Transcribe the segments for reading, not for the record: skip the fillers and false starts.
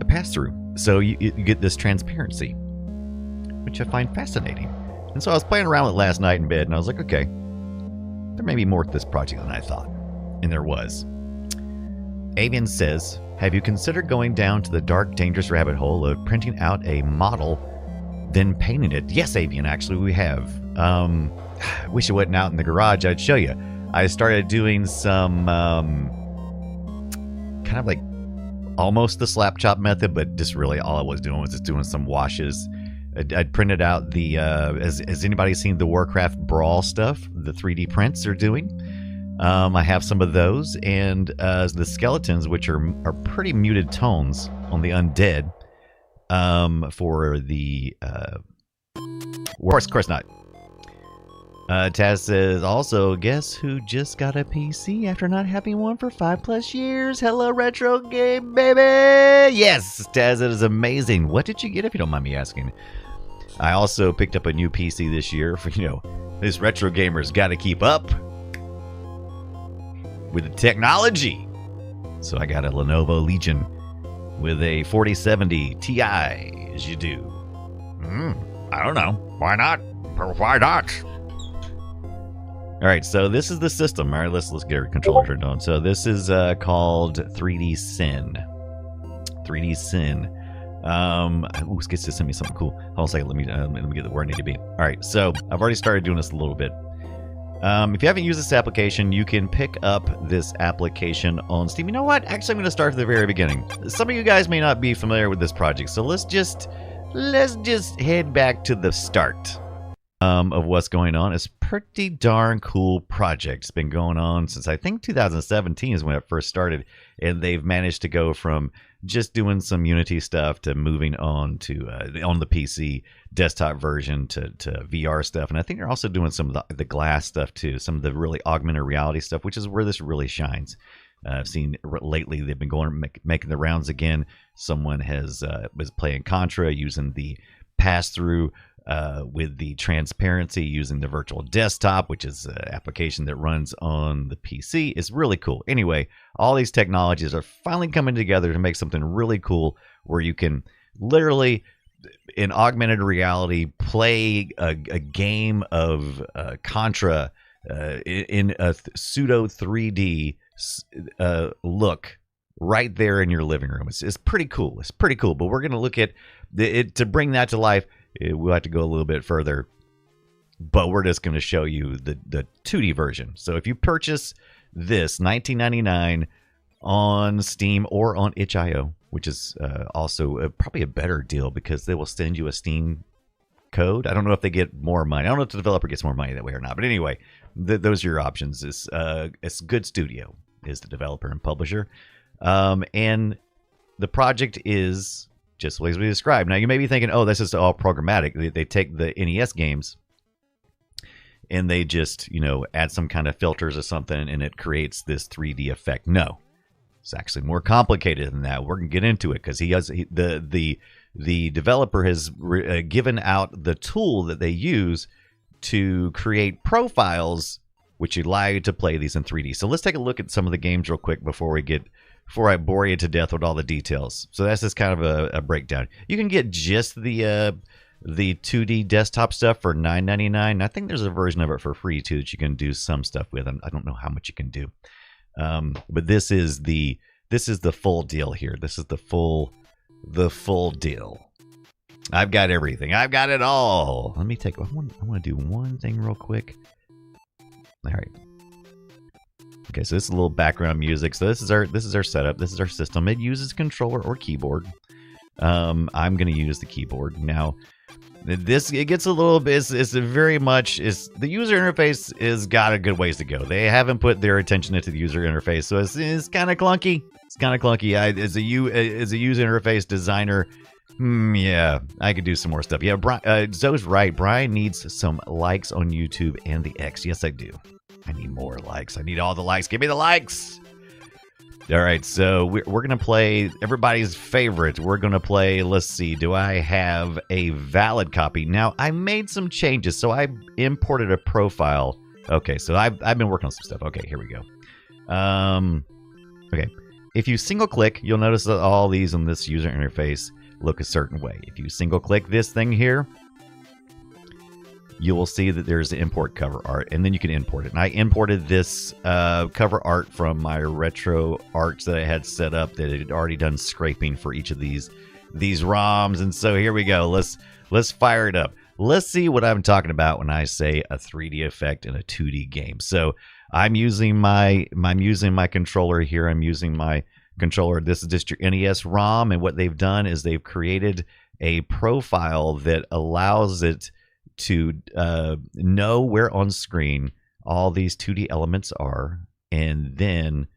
pass through. So you get this transparency, which I find fascinating. And so I was playing around with it last night in bed, and I was like, okay, there may be more to this project than I thought. And there was. Avian says, have you considered going down to the dark, dangerous rabbit hole of printing out a model, then painting it? Yes, Avian, actually, we have. Wish it wasn't out in the garage. I'd show you. I started doing some kind of like almost the slap chop method, but just really all I was doing was just doing some washes. I'd printed out the, has anybody seen the Warcraft Brawl stuff? The 3D prints they're doing? I have some of those, and the skeletons, which are pretty muted tones on the undead, for the, of course not. Taz says, also, guess who just got a PC after not having one for 5+ years? Hello, Retro Game, baby! Yes, Taz, it is amazing. What did you get, if you don't mind me asking? I also picked up a new PC this year for, this retro gamer's got to keep up with the technology. So I got a Lenovo Legion with a 4070 Ti, as you do. I don't know. Why not? Why not? All right, so this is the system. All right, let's get our controller turned on. So this is called 3D Sin. 3D Sin. Let's get to send me something cool. Hold on a second. Let me get where I need to be. All right, so I've already started doing this a little bit. If you haven't used this application, you can pick up this application on Steam. You know what? Actually, I'm going to start at the very beginning. Some of you guys may not be familiar with this project, so let's just head back to the start of what's going on. It's a pretty darn cool project. It's been going on since I think 2017 is when it first started, and they've managed to go from just doing some Unity stuff to moving on to on the PC desktop version to VR stuff. And I think they're also doing some of the glass stuff too, some of the really augmented reality stuff, which is where this really shines. I've seen lately they've been going making the rounds again. Someone was playing Contra using the pass-through with the transparency using the virtual desktop, which is an application that runs on the PC. It's really cool. Anyway, all these technologies are finally coming together to make something really cool where you can literally, in augmented reality, play a game of Contra in a pseudo 3D look right there in your living room. It's pretty cool. It's pretty cool. But we're going to look at it to bring that to life. We'll have to go a little bit further, but we're just going to show you the 2D version. So if you purchase this $19.99 on Steam or on itch.io, which is also probably a better deal because they will send you a Steam code. I don't know if they get more money. I don't know if the developer gets more money that way or not. But anyway, those are your options. It's Good Studio is the developer and publisher. And the project is just as we described. Now, you may be thinking, oh, this is all programmatic. They take the NES games and they just, add some kind of filters or something, and it creates this 3D effect. No, it's actually more complicated than that. We're going to get into it because the developer has given out the tool that they use to create profiles which allow you to play these in 3D. So let's take a look at some of the games real quick before I bore you to death with all the details. So that's just kind of a breakdown. You can get just the 2D desktop stuff for $9.99. I think there's a version of it for free too that you can do some stuff with. I don't know how much you can do, but this is the full deal here. This is the full deal. I've got everything. I've got it all. Let me I want to do one thing real quick. All right. Okay, so this is a little background music. So this is our setup. This is our system. It uses controller or keyboard. I'm going to use the keyboard now. It gets a little bit. It's very much. The user interface is got a good ways to go. They haven't put their attention into the user interface, so it's kind of clunky. It's kind of clunky. As a user interface designer, yeah, I could do some more stuff. Yeah, Zoe's right. Brian needs some likes on YouTube and the X. Yes, I do. I need more likes. I need all the likes. Give me the likes. All right, so we're going to play everybody's favorite. We're going to play, let's see, do I have a valid copy? Now, I made some changes, so I imported a profile. Okay, so I've been working on some stuff. Okay, here we go. Okay. If you single click, you'll notice that all these in this user interface look a certain way. If you single click this thing here, you will see that there's import cover art, and then you can import it. And I imported this cover art from my retro arts that I had set up that had already done scraping for each of these ROMs. And so here we go. Let's fire it up. Let's see what I'm talking about when I say a 3D effect in a 2D game. So I'm using my controller here. I'm using my controller. This is just your NES ROM, and what they've done is they've created a profile that allows it to know where on screen all these 2D elements are, and then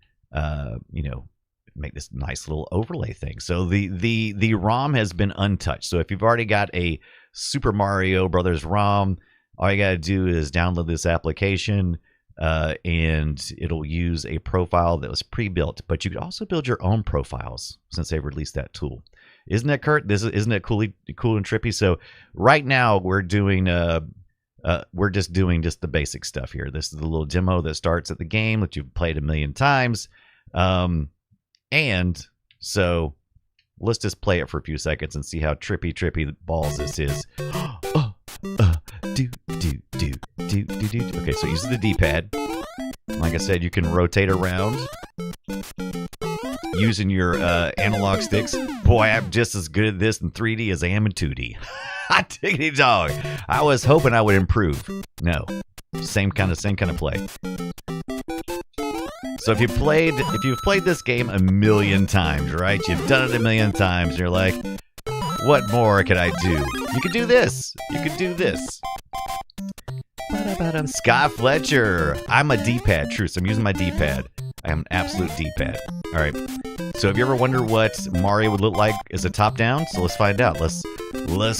make this nice little overlay thing. So the ROM has been untouched. So if you've already got a Super Mario Brothers ROM, all you got to do is download this application, and it'll use a profile that was pre-built. But you could also build your own profiles since they've released that tool. Isn't that, Kurt? Isn't it cool and trippy? So right now we're doing we're just doing the basic stuff here. This is the little demo that starts at the game that you've played a million times, and so let's just play it for a few seconds and see how trippy balls this is. Okay, so using the D-pad. Like I said, you can rotate around using your analog sticks. Boy, I'm just as good at this in 3D as I am in 2D. Hot diggity dog. I was hoping I would improve. No, same kind of play. So if you've played this game a million times, right? You've done it a million times, and you're like, what more can I do? You could do this. You could do this. Scott Fletcher. I'm a D-pad. True, so I'm using my D-pad. I am an absolute D-pad. All right. So have you ever wondered what Mario would look like as a top-down? So let's find out. Let's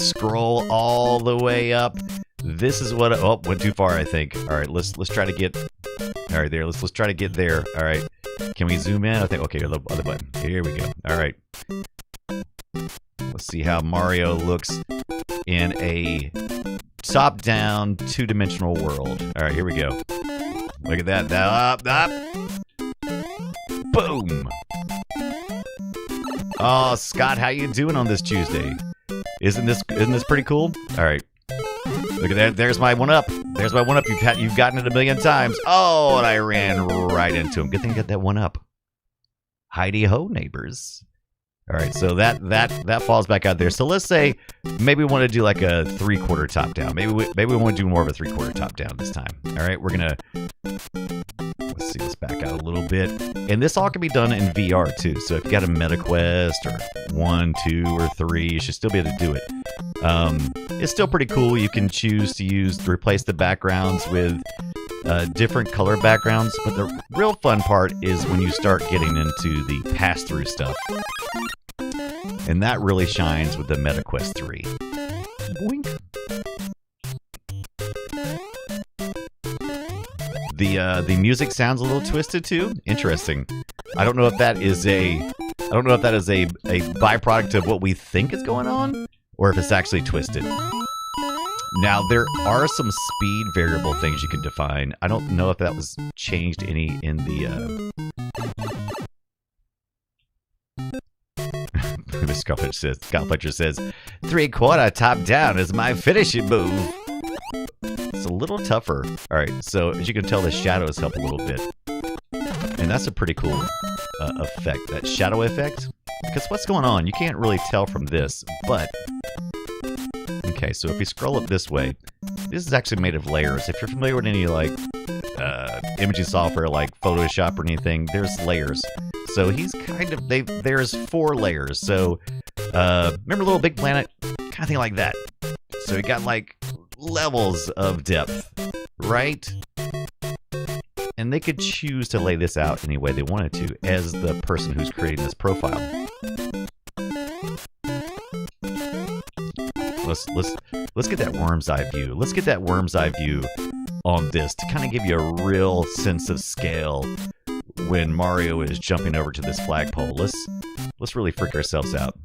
scroll all the way up. This is what. Oh, went too far, I think. All right. Let's try to get. All right, there. Let's try to get there. All right. Can we zoom in? I think. Okay, the other button. Here we go. All right. Let's see how Mario looks in a top-down, two-dimensional world. All right, here we go. Look at that. Up. Boom. Oh, Scott, how you doing on this Tuesday? Isn't this pretty cool? All right. Look at that. There's my one up. There's my one up. You've gotten it a million times. Oh, and I ran right into him. Good thing I got that one up. Heidi ho, neighbors. All right, so that falls back out there. So let's say maybe we want to do like a 3/4 top down. Maybe we want to do more of a 3/4 top down this time. All right, we're gonna let's see this back out a little bit, and this all can be done in VR too. So if you got a MetaQuest or 1, 2, or 3, you should still be able to do it. It's still pretty cool. You can choose to replace the backgrounds with different color backgrounds, but the real fun part is when you start getting into the pass-through stuff. And that really shines with the MetaQuest 3. Boink. The music sounds a little twisted too. Interesting. I don't know if that is a byproduct of what we think is going on, or if it's actually twisted. Now, there are some speed variable things you can define. I don't know if that was changed any in the... Scott Fletcher says, 3/4 top down is my finishing move. It's a little tougher. All right, so as you can tell, the shadows help a little bit. And that's a pretty cool effect, that shadow effect. Because what's going on? You can't really tell from this, but... Okay, so if you scroll up this way, this is actually made of layers. If you're familiar with any like imaging software like Photoshop or anything, there's layers. So he's kind of there's 4 layers. So remember Little Big Planet? Kind of thing like that. So you got like levels of depth, right? And they could choose to lay this out any way they wanted to as the person who's creating this profile. Let's get that worm's eye view. Let's get that worm's eye view on this to kind of give you a real sense of scale when Mario is jumping over to this flagpole. Let's really freak ourselves out.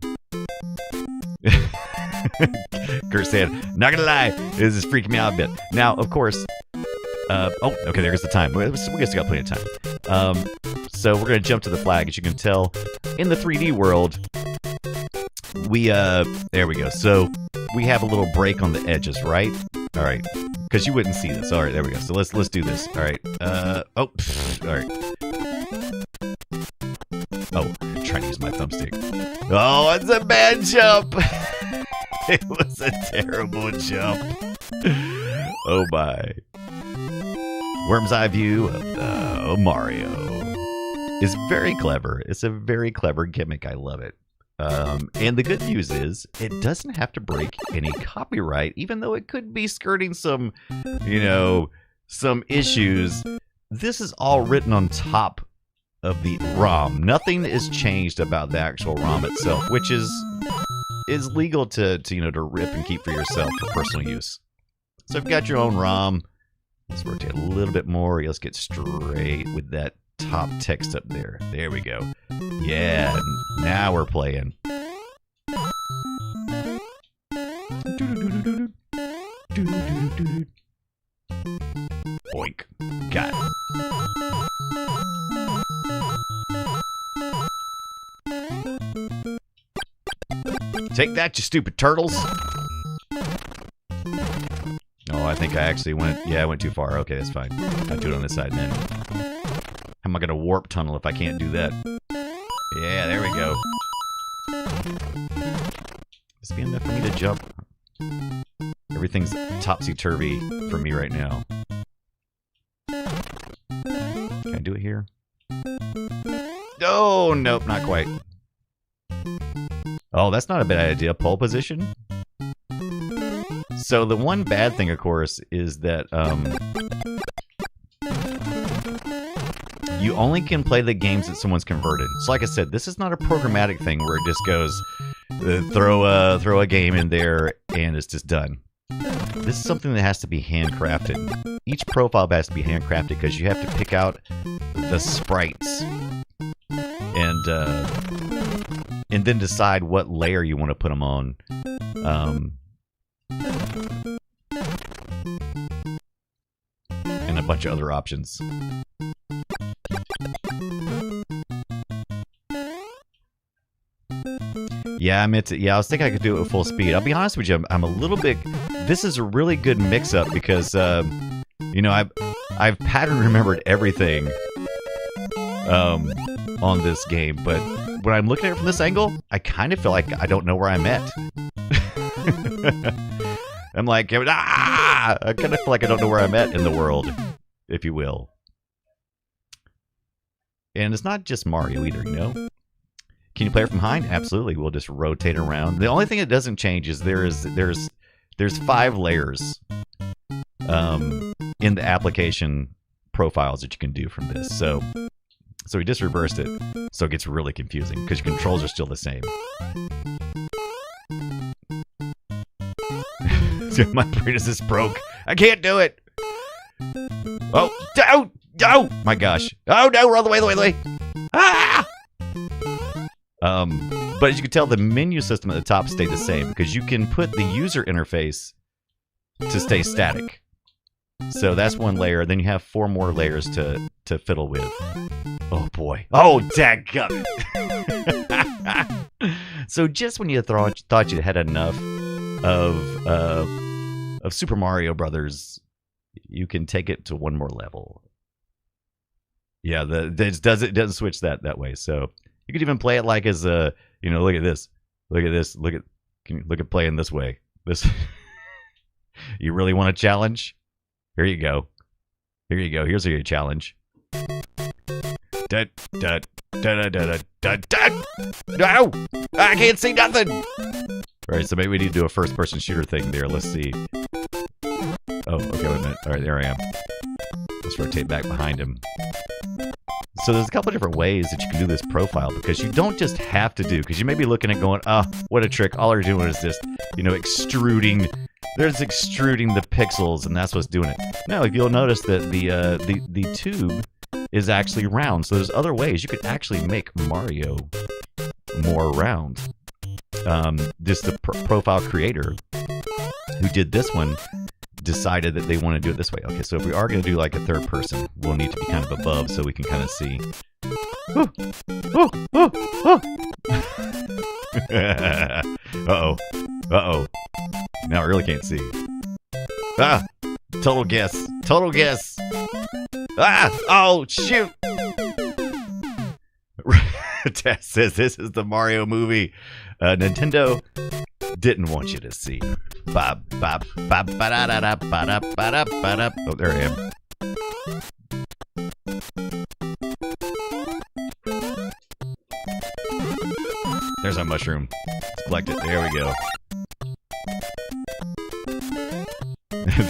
Kurt said, not gonna lie, this is freaking me out a bit. Now, of course, okay, there's the time. We just got plenty of So we're going to jump to the flag. As you can tell, in the 3D world, there we go. So we have a little break on the edges, right? All right, because you wouldn't see this. All right, there we go. So let's do this. All right. All right. Oh, I'm trying to use my thumbstick. Oh, it's a bad jump. It was a terrible jump. Oh my. Worm's eye view of Mario is very clever. It's a very clever gimmick. I love it. And the good news is it doesn't have to break any copyright, even though it could be skirting some, some issues. This is all written on top of the ROM. Nothing is changed about the actual ROM itself, which is legal to rip and keep for yourself for personal use. So if you've got your own ROM, let's rotate a little bit more. Let's get straight with that top text up there. There we go. Yeah, now we're playing. Boink. Got it. Take that, you stupid turtles. Oh, I think I actually went too far. Okay, that's fine. I'll do it on this side then. How am I going to warp tunnel if I can't do that? Yeah, there we go. This be enough for me to jump? Everything's topsy-turvy for me right now. Can I do it here? Oh, nope, not quite. Oh, that's not a bad idea. Pole position? So the one bad thing, of course, is that you only can play the games that someone's converted. So like I said, this is not a programmatic thing where it just goes, throw a game in there and it's just done. This is something that has to be handcrafted. Each profile has to be handcrafted because you have to pick out the sprites and then decide what layer you want to put them on. And a bunch of other options. Yeah, I was thinking I could do it with full speed. I'll be honest with you, I'm a little bit... This is a really good mix-up because, I've pattern remembered everything on this game, but when I'm looking at it from this angle, I kind of feel like I don't know where I'm at. I'm like, I kind of feel like I don't know where I'm at in the world, if you will. And it's not just Mario either, Can you play it from behind? Absolutely. We'll just rotate around. The only thing that doesn't change is there's 5 layers in the application profiles that you can do from this. So we just reversed it, so it gets really confusing because your controls are still the same. My Prius is broke. I can't do it. Oh, no! My gosh! Oh no! We're all the way! Ah! But as you can tell, the menu system at the top stayed the same because you can put the user interface to stay static. So that's one layer. Then you have 4 more layers to fiddle with. Oh boy! Oh, dadgummit! So just when you thought you had enough of Super Mario Brothers, you can take it to one more level. Yeah, it doesn't switch that way. So you could even play it like as a, look at this, can you look at playing this way? This, you really want a challenge? Here you go. Here's your challenge. No, I can't see nothing. All right, so maybe we need to do a first-person shooter thing there. Let's see. Oh, okay, wait a minute. All right, there I am. Let's rotate back behind him. So there's a couple of different ways that you can do this profile because you don't just have to do, because you may be looking at going, what a trick. All they're doing is just, extruding. They're just extruding the pixels, and that's what's doing it. No, if you'll notice that the tube is actually round, so there's other ways you could actually make Mario more round. This the profile creator who did this one decided that they want to do it this way. Okay, so if we are going to do like a third person, we'll need to be kind of above so we can kind of see. Uh-oh. Uh-oh. Now I really can't see. Ah! Total guess. Total guess. Ah! Oh, shoot! Tess says this is the Mario movie Nintendo didn't want you to see. Oh, there I am. There's our mushroom. Let's collect it. There we go.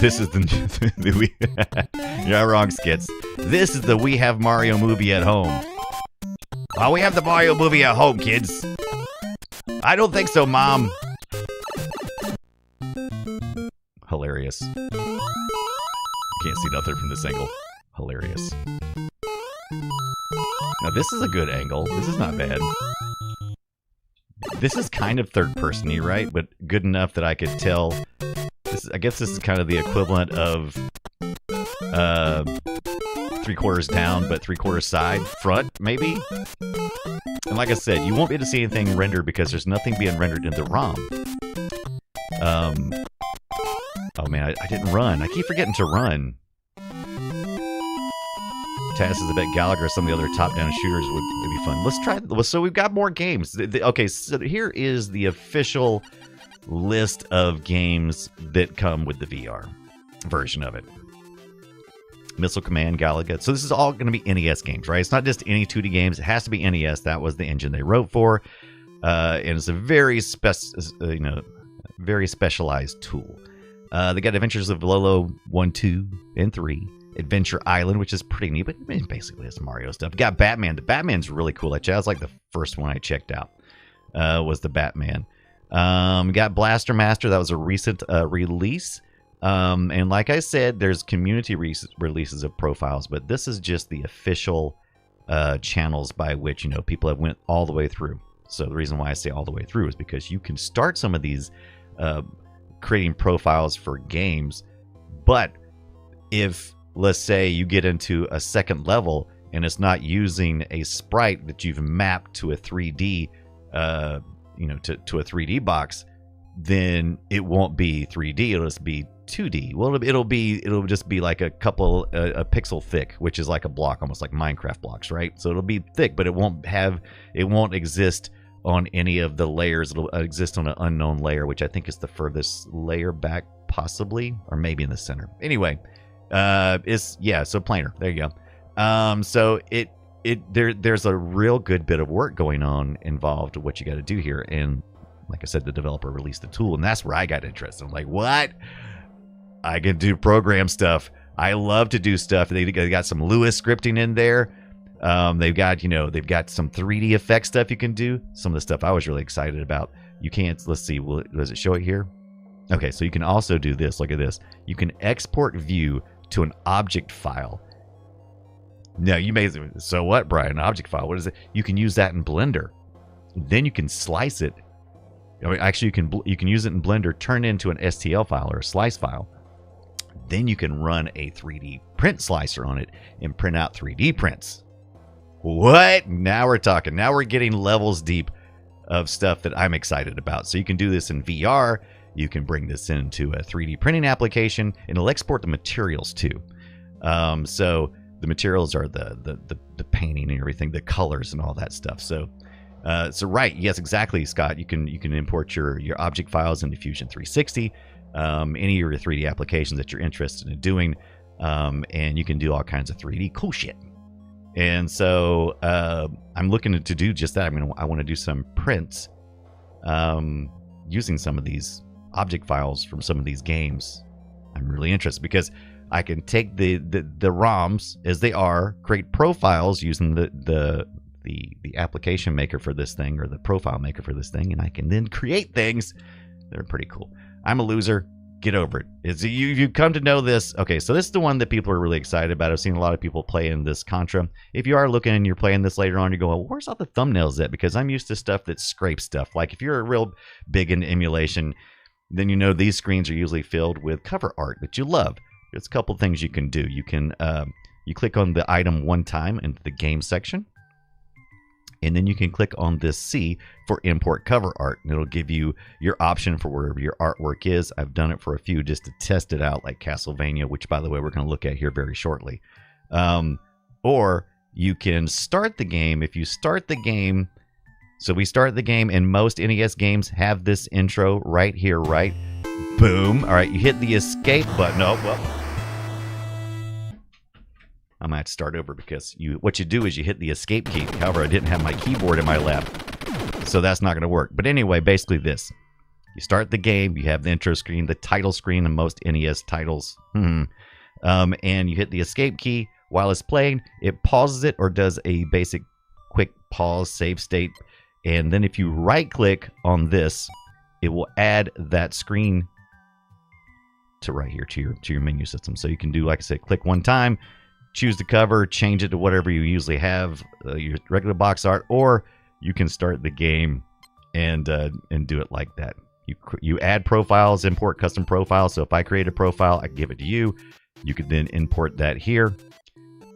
This is the you're not wrong, Skits. This is the We Have Mario movie at home. Oh, we have the Mario movie at home, kids. I don't think so, Mom. Hilarious. Can't see nothing from this angle. Hilarious. Now, this is a good angle. This is not bad. This is kind of third-person-y, right? But good enough that I could tell. I guess this is kind of the equivalent of 3/4 down, but 3/4 side, front, maybe? And like I said, you won't be able to see anything rendered because there's nothing being rendered in the ROM. Oh man, I didn't run. I keep forgetting to run. Taz says I bet Gallagher or some of the other top-down shooters would be fun. Let's try. So we've got more games. Okay, so here is the official list of games that come with the VR version of it. Missile Command, Galaga. So this is all going to be NES games, right? It's not just any 2D games. It has to be NES. That was the engine they wrote for, and it's a very very specialized tool. They got Adventures of Lolo 1, 2, and 3. Adventure Island, which is pretty neat, but basically it's Mario stuff. Got Batman. The Batman's really cool. That was like the first one I checked out. Was the Batman. Got Blaster Master. That was a recent release. And like I said, there's community releases of profiles, but this is just the official channels by which people have went all the way through. So the reason why I say all the way through is because you can start some of these creating profiles for games, but if, let's say, you get into a second level and it's not using a sprite that you've mapped to a 3D, to a 3D box, then it won't be 3D. It'll just be 2D. Well, it'll just be like a couple a pixel thick, which is like a block, almost like Minecraft blocks, right? So it'll be thick, but it won't exist on any of the layers. It'll exist on an unknown layer, which I think is the furthest layer back, possibly, or maybe in the center. Anyway, so planar. There you go. So there's a real good bit of work going on involved with what you got to do here, and like I said, the developer released the tool, and that's where I got interested. I'm like, what? I can do program stuff. I love to do stuff. They got some Lewis scripting in there. They've got some 3D effect stuff you can do. Some of the stuff I was really excited about. You can't. Let's see. Does it show it here? Okay, so you can also do this. Look at this. You can export view to an object file. Now you may say, so what, Brian? An object file? What is it? You can use that in Blender. Then you can slice it. I mean, actually, you can use it in Blender, turn it into an STL file or a slice file. Then you can run a 3D print slicer on it and print out 3D prints. What? Now we're talking. Now we're getting levels deep of stuff that I'm excited about. So you can do this in VR. You can bring this into a 3D printing application, and it'll export the materials too. So the materials are the painting and everything, the colors and all that stuff. So right, yes, exactly, Scott. You can import your object files into Fusion 360, any of your 3D applications that you're interested in doing, and you can do all kinds of 3D cool shit. And so I'm looking to do just that. I want to do some prints using some of these object files from some of these games. I'm really interested because I can take the ROMs as they are, create profiles using the application maker for this thing, or the profile maker for this thing, and I can then create things that are pretty cool. I'm a loser. Get over it. You've come to know this. Okay, so this is the one that people are really excited about. I've seen a lot of people playing this Contra. If you are looking and you're playing this later on, you go, well, where's all the thumbnails at? Because I'm used to stuff that scrapes stuff. Like if you're real big in emulation, then you know these screens are usually filled with cover art that you love. There's a couple things you can do. You can you click on the item one time into the game section, and then you can click on this C for import cover art, and it'll give you your option for wherever your artwork is. I've done it for a few just to test it out, like Castlevania, which, by the way, we're going to look at here very shortly. Or you can start the game. If you start the game, so we start the game, and most NES games have this intro right here, right? Boom. All right, you hit the escape button. Oh, well. I'm going to have to start over because what you do is you hit the escape key. However, I didn't have my keyboard in my lap, so that's not going to work. But anyway, basically this. You start the game, you have the intro screen, the title screen in most NES titles. And you hit the escape key. While it's playing, it pauses it or does a basic quick pause, save state. And then if you right-click on this, it will add that screen to right here to your menu system. So you can do, like I said, click one time, choose the cover, change it to whatever you usually have, your regular box art, or you can start the game and do it like that. You add profiles, import custom profiles. So if I create a profile, I give it to you. You could then import that here,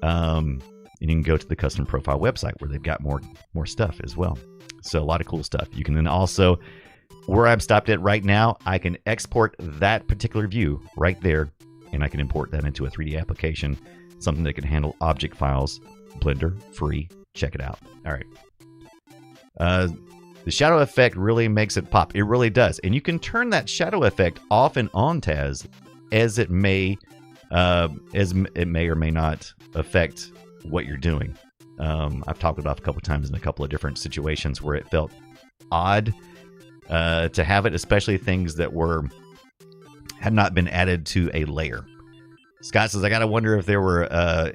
and you can go to the custom profile website where they've got more stuff as well. So a lot of cool stuff. You can then also, where I've stopped at right now, I can export that particular view right there, and I can import that into a 3D application. Something that can handle object files. Blender, free. Check it out. All right. The shadow effect really makes it pop. It really does. And you can turn that shadow effect off and on, Taz, as it may or may not affect what you're doing. I've talked about it a couple of times in a couple of different situations where it felt odd to have it, especially things that had not been added to a layer. Scott says, I gotta wonder if they were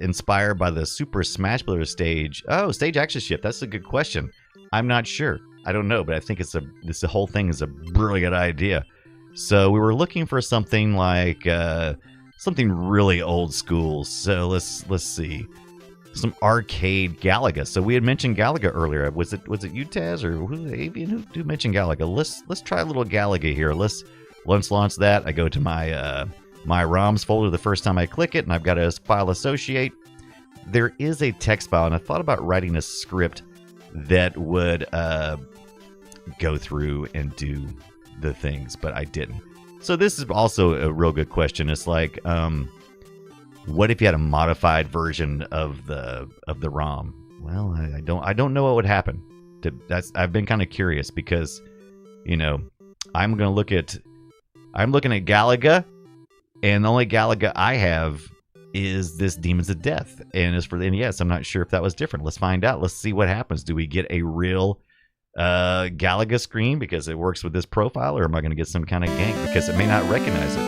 inspired by the Super Smash Bros. Stage. Oh, stage action shift. That's a good question. I'm not sure. I don't know, but I think the whole thing is a brilliant idea. So we were looking for something like something really old school. So let's see. Some arcade Galaga. So we had mentioned Galaga earlier. Was it you, Taz, or Avian? Who mentioned Galaga? Let's try a little Galaga here. Let's launch that. I go to my my ROMs folder the first time I click it, and I've got a file associate. There is a text file, and I thought about writing a script that would go through and do the things, but I didn't. So this is also a real good question. It's like, what if you had a modified version of the ROM? Well, I don't know what would happen. I've been kind of curious because, I'm looking at Galaga. And the only Galaga I have is this Demons of Death. And as for the NES, I'm not sure if that was different. Let's find out. Let's see what happens. Do we get a real Galaga screen because it works with this profile? Or am I going to get some kind of gank because it may not recognize it?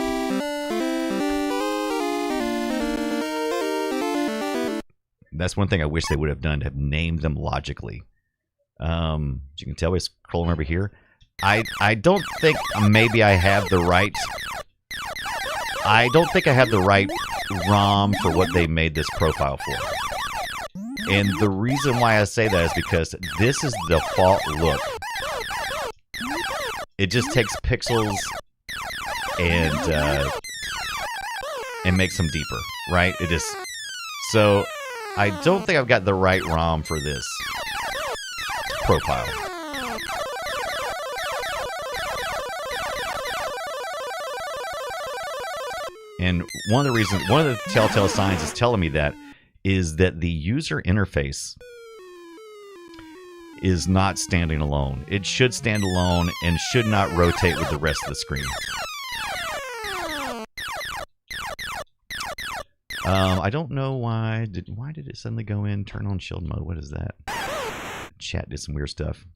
That's one thing I wish they would have done, to have named them logically. As you can tell, we're scrolling over here. I don't think maybe I have the right... I don't think I have the right ROM for what they made this profile for. And the reason why I say that is because this is the default look. It just takes pixels and makes them deeper, right? It is. So I don't think I've got the right ROM for this profile. And one of the telltale signs is telling me that is that the user interface is not standing alone. It should stand alone and should not rotate with the rest of the screen. I don't know why. Why did it suddenly go in? Turn on shield mode. What is that? Chat did some weird stuff.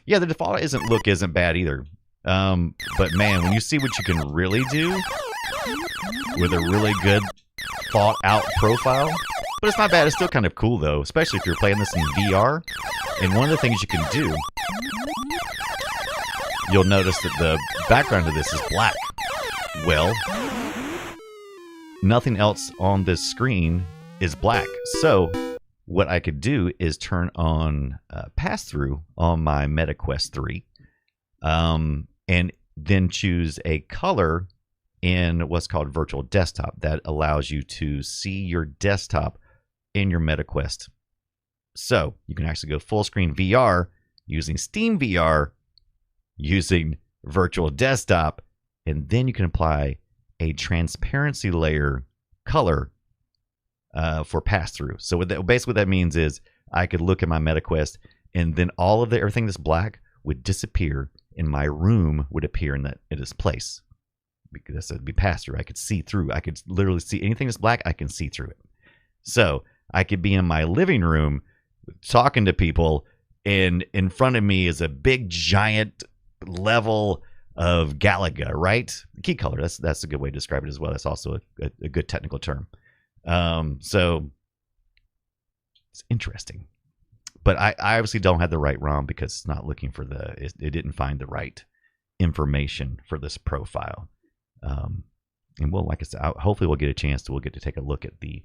Yeah, the default isn't bad either. But man, when you see what you can really do with a really good thought out profile, but it's not bad. It's still kind of cool though, especially if you're playing this in VR. And one of the things you can do, you'll notice that the background of this is black. Well, nothing else on this screen is black. So what I could do is turn on pass-through on my MetaQuest 3. And then choose a color in what's called virtual desktop. That allows you to see your desktop in your MetaQuest. So you can actually go full screen VR using Steam VR, using virtual desktop, and then you can apply a transparency layer color for pass-through. So basically what that means is I could look at my MetaQuest, and then all of everything that's black would disappear, and my room would appear in its place. Because it would be pass-through. I could see through. I could literally see anything that's black. I can see through it. So I could be in my living room talking to people, and in front of me is a big giant level of Galaga, right? Key color. That's a good way to describe it as well. That's also a good technical term. So it's interesting. But I obviously don't have the right ROM because it's not looking for it didn't find the right information for this profile. And we'll, like I said, hopefully we'll get a chance we'll get to take a look at the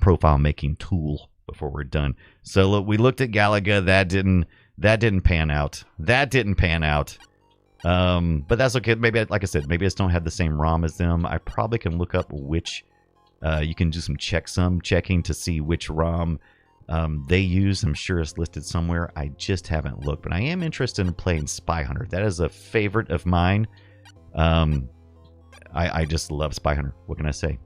profile making tool before we're done. So look, we looked at Galaga. That didn't pan out. But that's okay. Maybe, like I said, maybe I just don't have the same ROM as them. I probably can look up which. You can do some checking to see which ROM they use. I'm sure it's listed somewhere. I just haven't looked, but I am interested in playing Spy Hunter. That is a favorite of mine. I just love Spy Hunter. What can I say?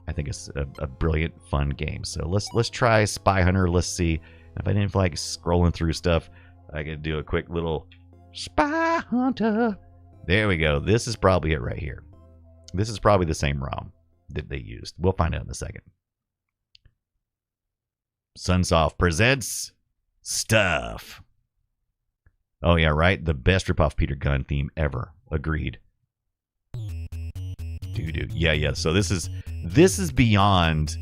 I think it's a brilliant, fun game. So let's try Spy Hunter. Let's see. If I didn't feel like scrolling through stuff, I could do a quick little Spy Hunter. There we go. This is probably it right here. This is probably the same ROM that they used. We'll find out in a second. Sunsoft presents Stuff. Oh yeah, right. The best ripoff Peter Gunn theme ever. Agreed. Yeah. So this is beyond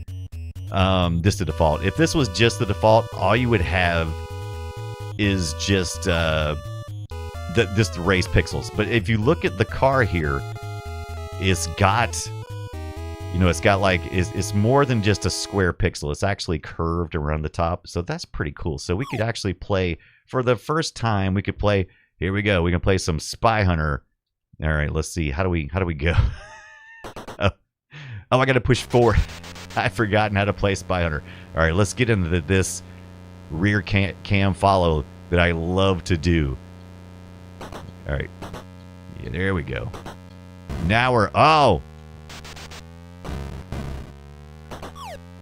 this the default. If this was just the default, all you would have is just this raised pixels. But if you look at the car here, it's got like it's more than just a square pixel. It's actually curved around the top. So that's pretty cool. So we could actually play for the first time. We could play. Here we go. We can play some Spy Hunter. All right. Let's see. How do we go? Oh, I got to push forward. I've forgotten how to play Spy Hunter. All right, let's get into this rear cam follow that I love to do. All right. Yeah, there we go. Now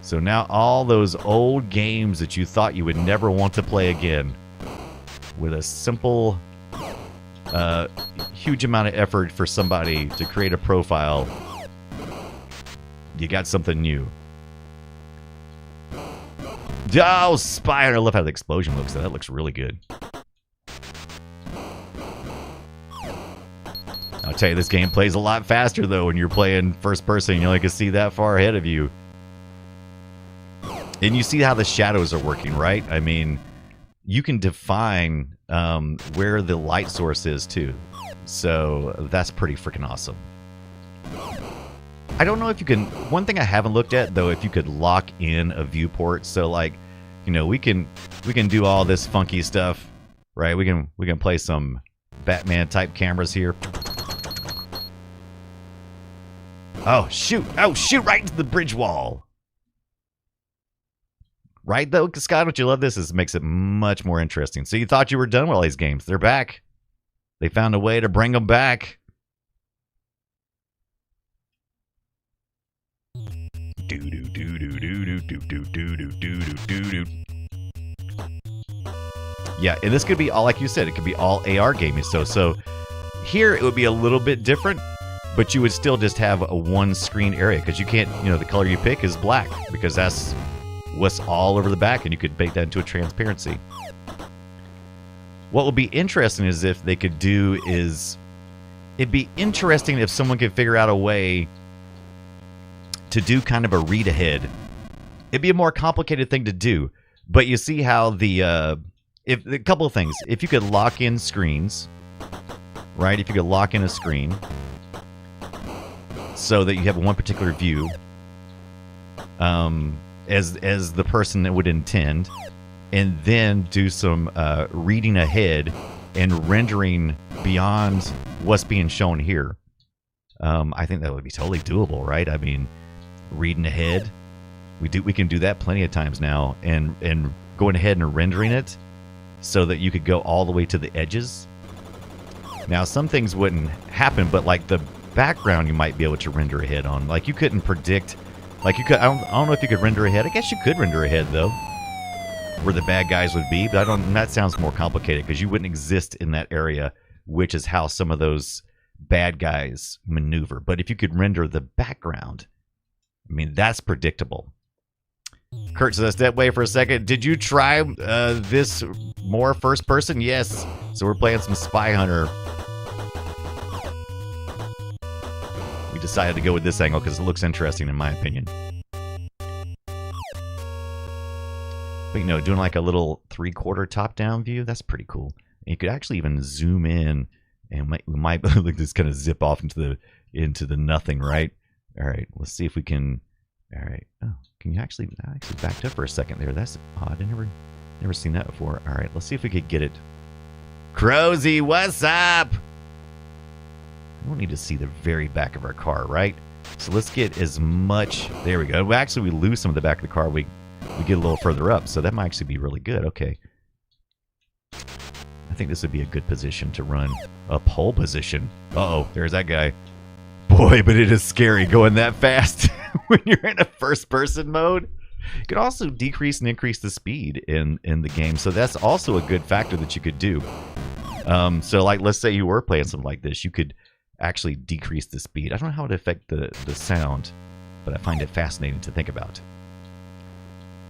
So now all those old games that you thought you would never want to play again, with a simple, huge amount of effort for somebody to create a profile, you got something new. Oh, Spy Hunter. I love how the explosion looks. That looks really good. I'll tell you, this game plays a lot faster, though, when you're playing first person. You only can see that far ahead of you. And you see how the shadows are working, right? I mean, you can define where the light source is, too. So that's pretty freaking awesome. I don't know if you can. One thing I haven't looked at, though, if you could lock in a viewport. So, like, we can do all this funky stuff, right? We can play some Batman type cameras here. Oh shoot! Right into the bridge wall. Right though, Scott, don't you love this? This makes it much more interesting. So you thought you were done with all these games? They're back. They found a way to bring them back. Yeah, and this could be all, like you said, it could be all AR gaming. So here it would be a little bit different, but you would still just have a one screen area because you can't, the color you pick is black because that's what's all over the back, and you could bake that into a transparency. What would be interesting is if they could do is, it'd be interesting if someone could figure out a way to do kind of a read ahead. It'd be a more complicated thing to do, but you see how a couple of things. If you could lock in screens, right? If you could lock in a screen so that you have one particular view, as the person that would intend, and then do some reading ahead and rendering beyond what's being shown here. I think that would be totally doable, right? I mean, reading ahead, we can do that plenty of times now, and going ahead and rendering it so that you could go all the way to the edges. Now, some things wouldn't happen, but like the background, you might be able to render ahead on. Like you couldn't predict, like you could. I don't know if you could render ahead. I guess you could render ahead though, where the bad guys would be. But I don't. That sounds more complicated because you wouldn't exist in that area, which is how some of those bad guys maneuver. But if you could render the background, I mean, that's predictable. Kurt says, step away for a second. Did you try this more first person? Yes. So we're playing some Spy Hunter. We decided to go with this angle because it looks interesting in my opinion. But you know, doing like a little 3/4 top-down view, that's pretty cool. And you could actually even zoom in, and we might like this kind of zip off into the nothing, right? All right, let's see if we can. All right. Oh, can you actually backed up for a second there? That's odd. I never seen that before. All right, let's see if we could get it. Crozy, what's up? We don't need to see the very back of our car, right? So let's get as much. There we go. Actually, we lose some of the back of the car. We get a little further up, so that might actually be really good. Okay. I think this would be a good position to run a pole position. Uh-oh, there's that guy. Boy, but it is scary going that fast when you're in a first-person mode. You can also decrease and increase the speed in the game, so that's also a good factor that you could do. So, like, let's say you were playing something like this, you could actually decrease the speed. I don't know how it would affect the sound, but I find it fascinating to think about.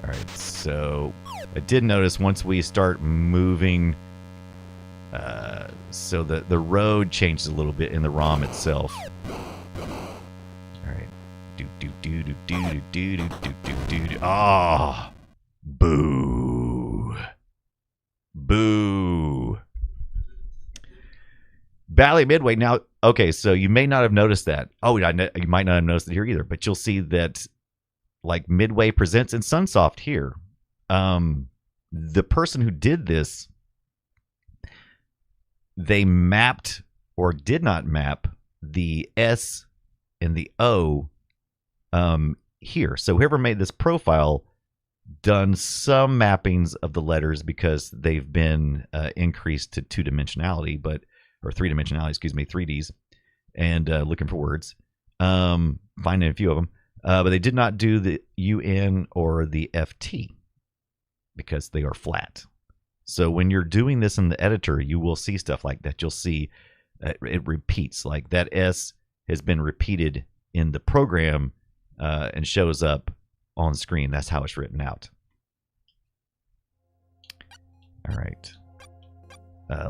All right, so I did notice once we start moving, so the road changes a little bit in the ROM itself. Oh, boo. Boo. Bally Midway. Now, okay, so you may not have noticed that. Oh, you might not have noticed it here either, but you'll see that like Midway Presents and Sunsoft here. The person who did this, they mapped or did not map the S and the O here. So whoever made this profile done some mappings of the letters because they've been increased to two-dimensionality, or three-dimensionality, excuse me, 3Ds, and looking for words, finding a few of them. But they did not do the UN or the FT because they are flat. So when you're doing this in the editor, you will see stuff like that. You'll see it repeats, like that S has been repeated in the program and shows up on screen. That's how it's written out. All right.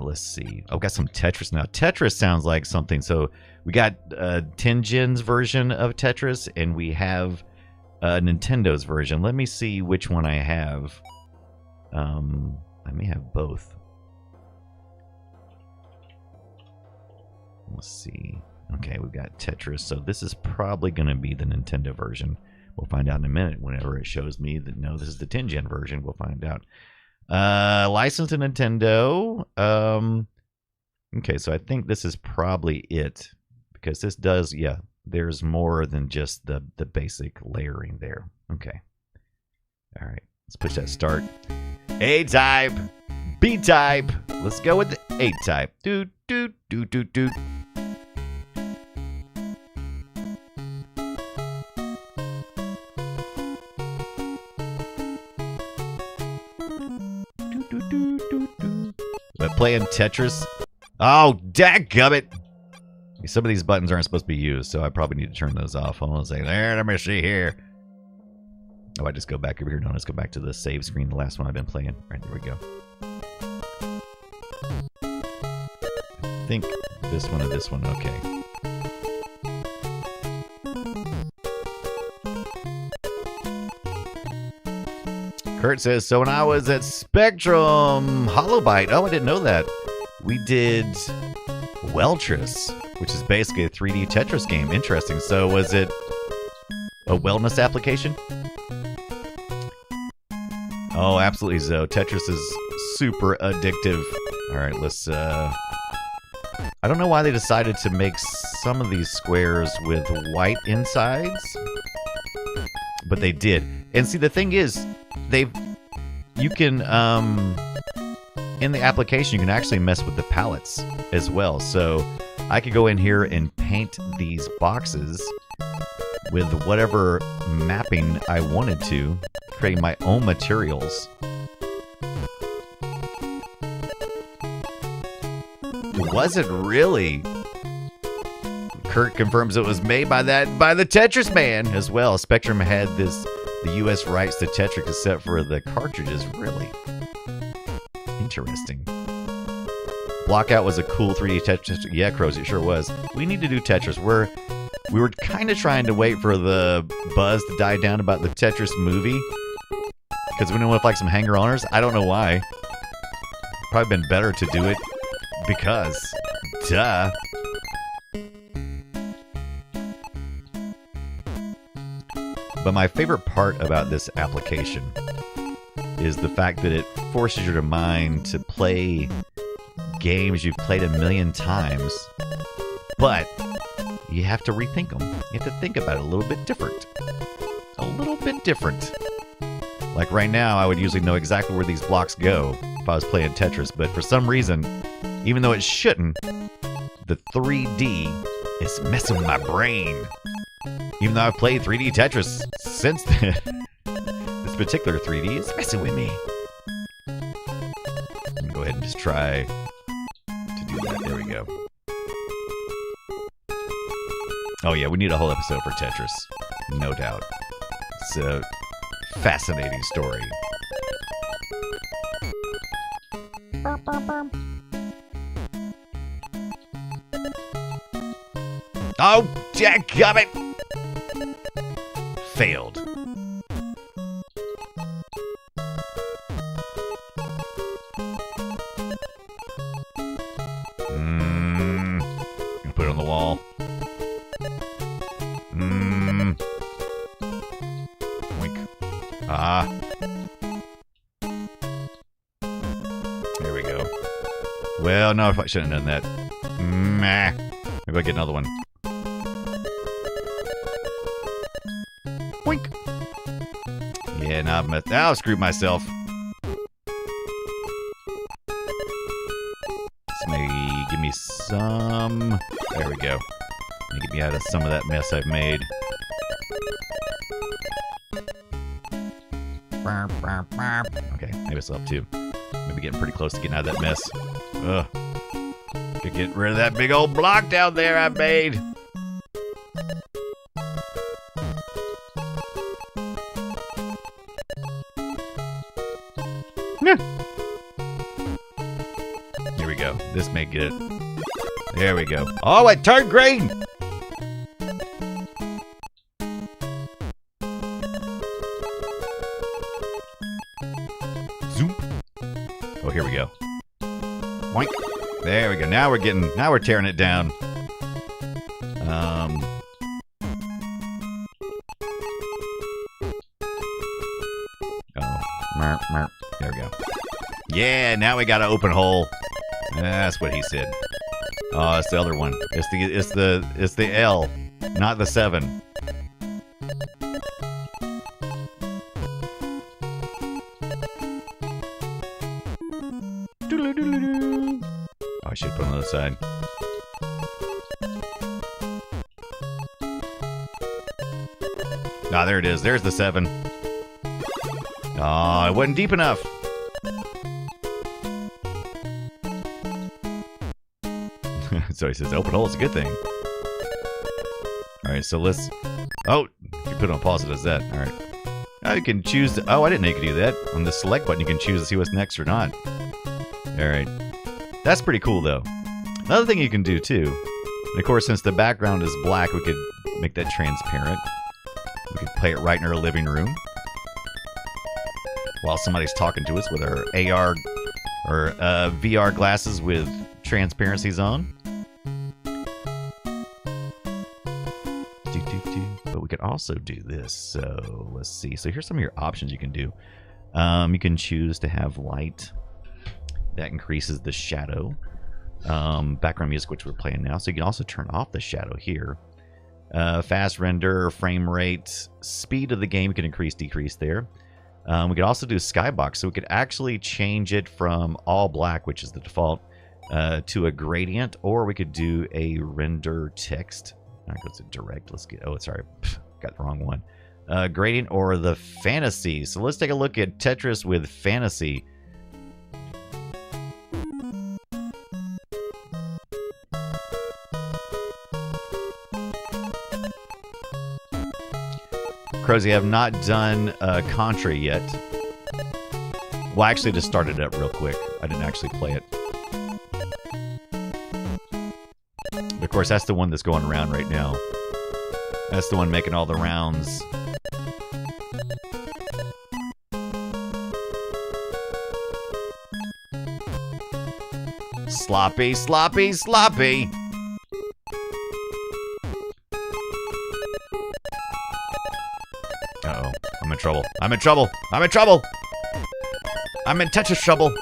Let's see. Oh, got some Tetris now. Tetris sounds like something. So we got Tengen's version of Tetris, and we have Nintendo's version. Let me see which one I have. I may have both. Let's see. Okay, we've got Tetris. So this is probably going to be the Nintendo version. We'll find out in a minute. Whenever it shows me that, no, this is the Tengen version, we'll find out. Licensed to Nintendo. Okay, so I think this is probably it. Because this does, yeah, there's more than just the basic layering there. Okay. All right, let's push that start. A-type, B-type. Let's go with the A-type. Do, do, do, do, do. Am I playing Tetris? Oh, dadgummit! Some of these buttons aren't supposed to be used, so I probably need to turn those off. Hold on a second. There, let me see here. Oh, I just go back over here. No, let's go back to the save screen, the last one I've been playing. All right, there we go. I think this one or this one. Okay. Kurt says, so when I was at Spectrum Holobyte, oh, I didn't know that. We did Weltris, which is basically a 3D Tetris game. Interesting. So was it a wellness application? Oh, absolutely, Zoe. Tetris is super addictive. All right, let's... I I don't know why they decided to make some of these squares with white insides, but they did. And see, the thing is, you can, in the application, you can actually mess with the palettes as well. So I could go in here and paint these boxes with whatever mapping I wanted to, creating my own materials. It wasn't really. Kurt confirms it was made by the Tetris man as well. Spectrum had the U.S. rights to Tetris except for the cartridges. Really interesting. Blockout was a cool 3D Tetris. Yeah, Crows, it sure was. We need to do Tetris. We were kind of trying to wait for the buzz to die down about the Tetris movie because we didn't want like some hanger-oners. I don't know why. Probably been better to do it because, duh. But my favorite part about this application is the fact that it forces your mind to play games you've played a million times, but you have to rethink them. You have to think about it a little bit different. A little bit different. Like right now, I would usually know exactly where these blocks go if I was playing Tetris, but for some reason, even though it shouldn't, the 3D is messing with my brain. Even though I've played 3D Tetris since then, this particular 3D is messing with me. I'm gonna go ahead and just try to do that. There we go. Oh yeah, we need a whole episode for Tetris. No doubt. It's a fascinating story. Oh, dadgummit! Failed. Gonna put it on the wall. Wink. Ah. There we go. Well, no, I shouldn't have done that. Meh. Maybe I'll get another one. Wink. Yeah, now I'll screw myself. This may give me some. There we go. Get me out of some of that mess I've made. Okay, maybe it's up too. Maybe getting pretty close to getting out of that mess. Ugh. Could get rid of that big old block down there I made. Here we go. This may get it. There we go. Oh, it turned green! Zoom. Oh, here we go. Boink. There we go. Now we're tearing it down. There we go. Yeah, now we got an open hole. That's what he said. Oh, it's the other one. It's the L, not the 7. Oh, I should put it on the other side. Ah, there it is. There's the 7. Oh, it wasn't deep enough. So he says open hole is a good thing. Alright, so let's... Oh, if you put it on pause, it does that. Alright. Now you can choose to... Oh, I didn't know you could do that. On the select button, you can choose to see what's next or not. Alright. That's pretty cool, though. Another thing you can do, too... And of course, since the background is black, we could make that transparent. We could play it right in our living room. While somebody's talking to us with our AR or VR glasses with transparencies on. But we could also do this. So let's see. So here's some of your options you can do. You can choose to have light that increases the shadow. background music, which we're playing now. So you can also turn off the shadow here. Fast render, frame rate, speed of the game, we can increase, decrease there. We could also do skybox, so we could actually change it from all black, which is the default, to a gradient, or we could do a render text. That goes to direct. Let's get, oh, sorry, got the wrong one. Gradient or the fantasy. So let's take a look at Tetris with fantasy. Crozy, I have not done Contra yet. Well, I actually just started it up real quick. I didn't actually play it. But of course, that's the one that's going around right now. That's the one making all the rounds. Sloppy, sloppy, sloppy! Uh-oh. I'm in trouble. I'm in trouble. I'm in trouble. I'm in Tetris trouble.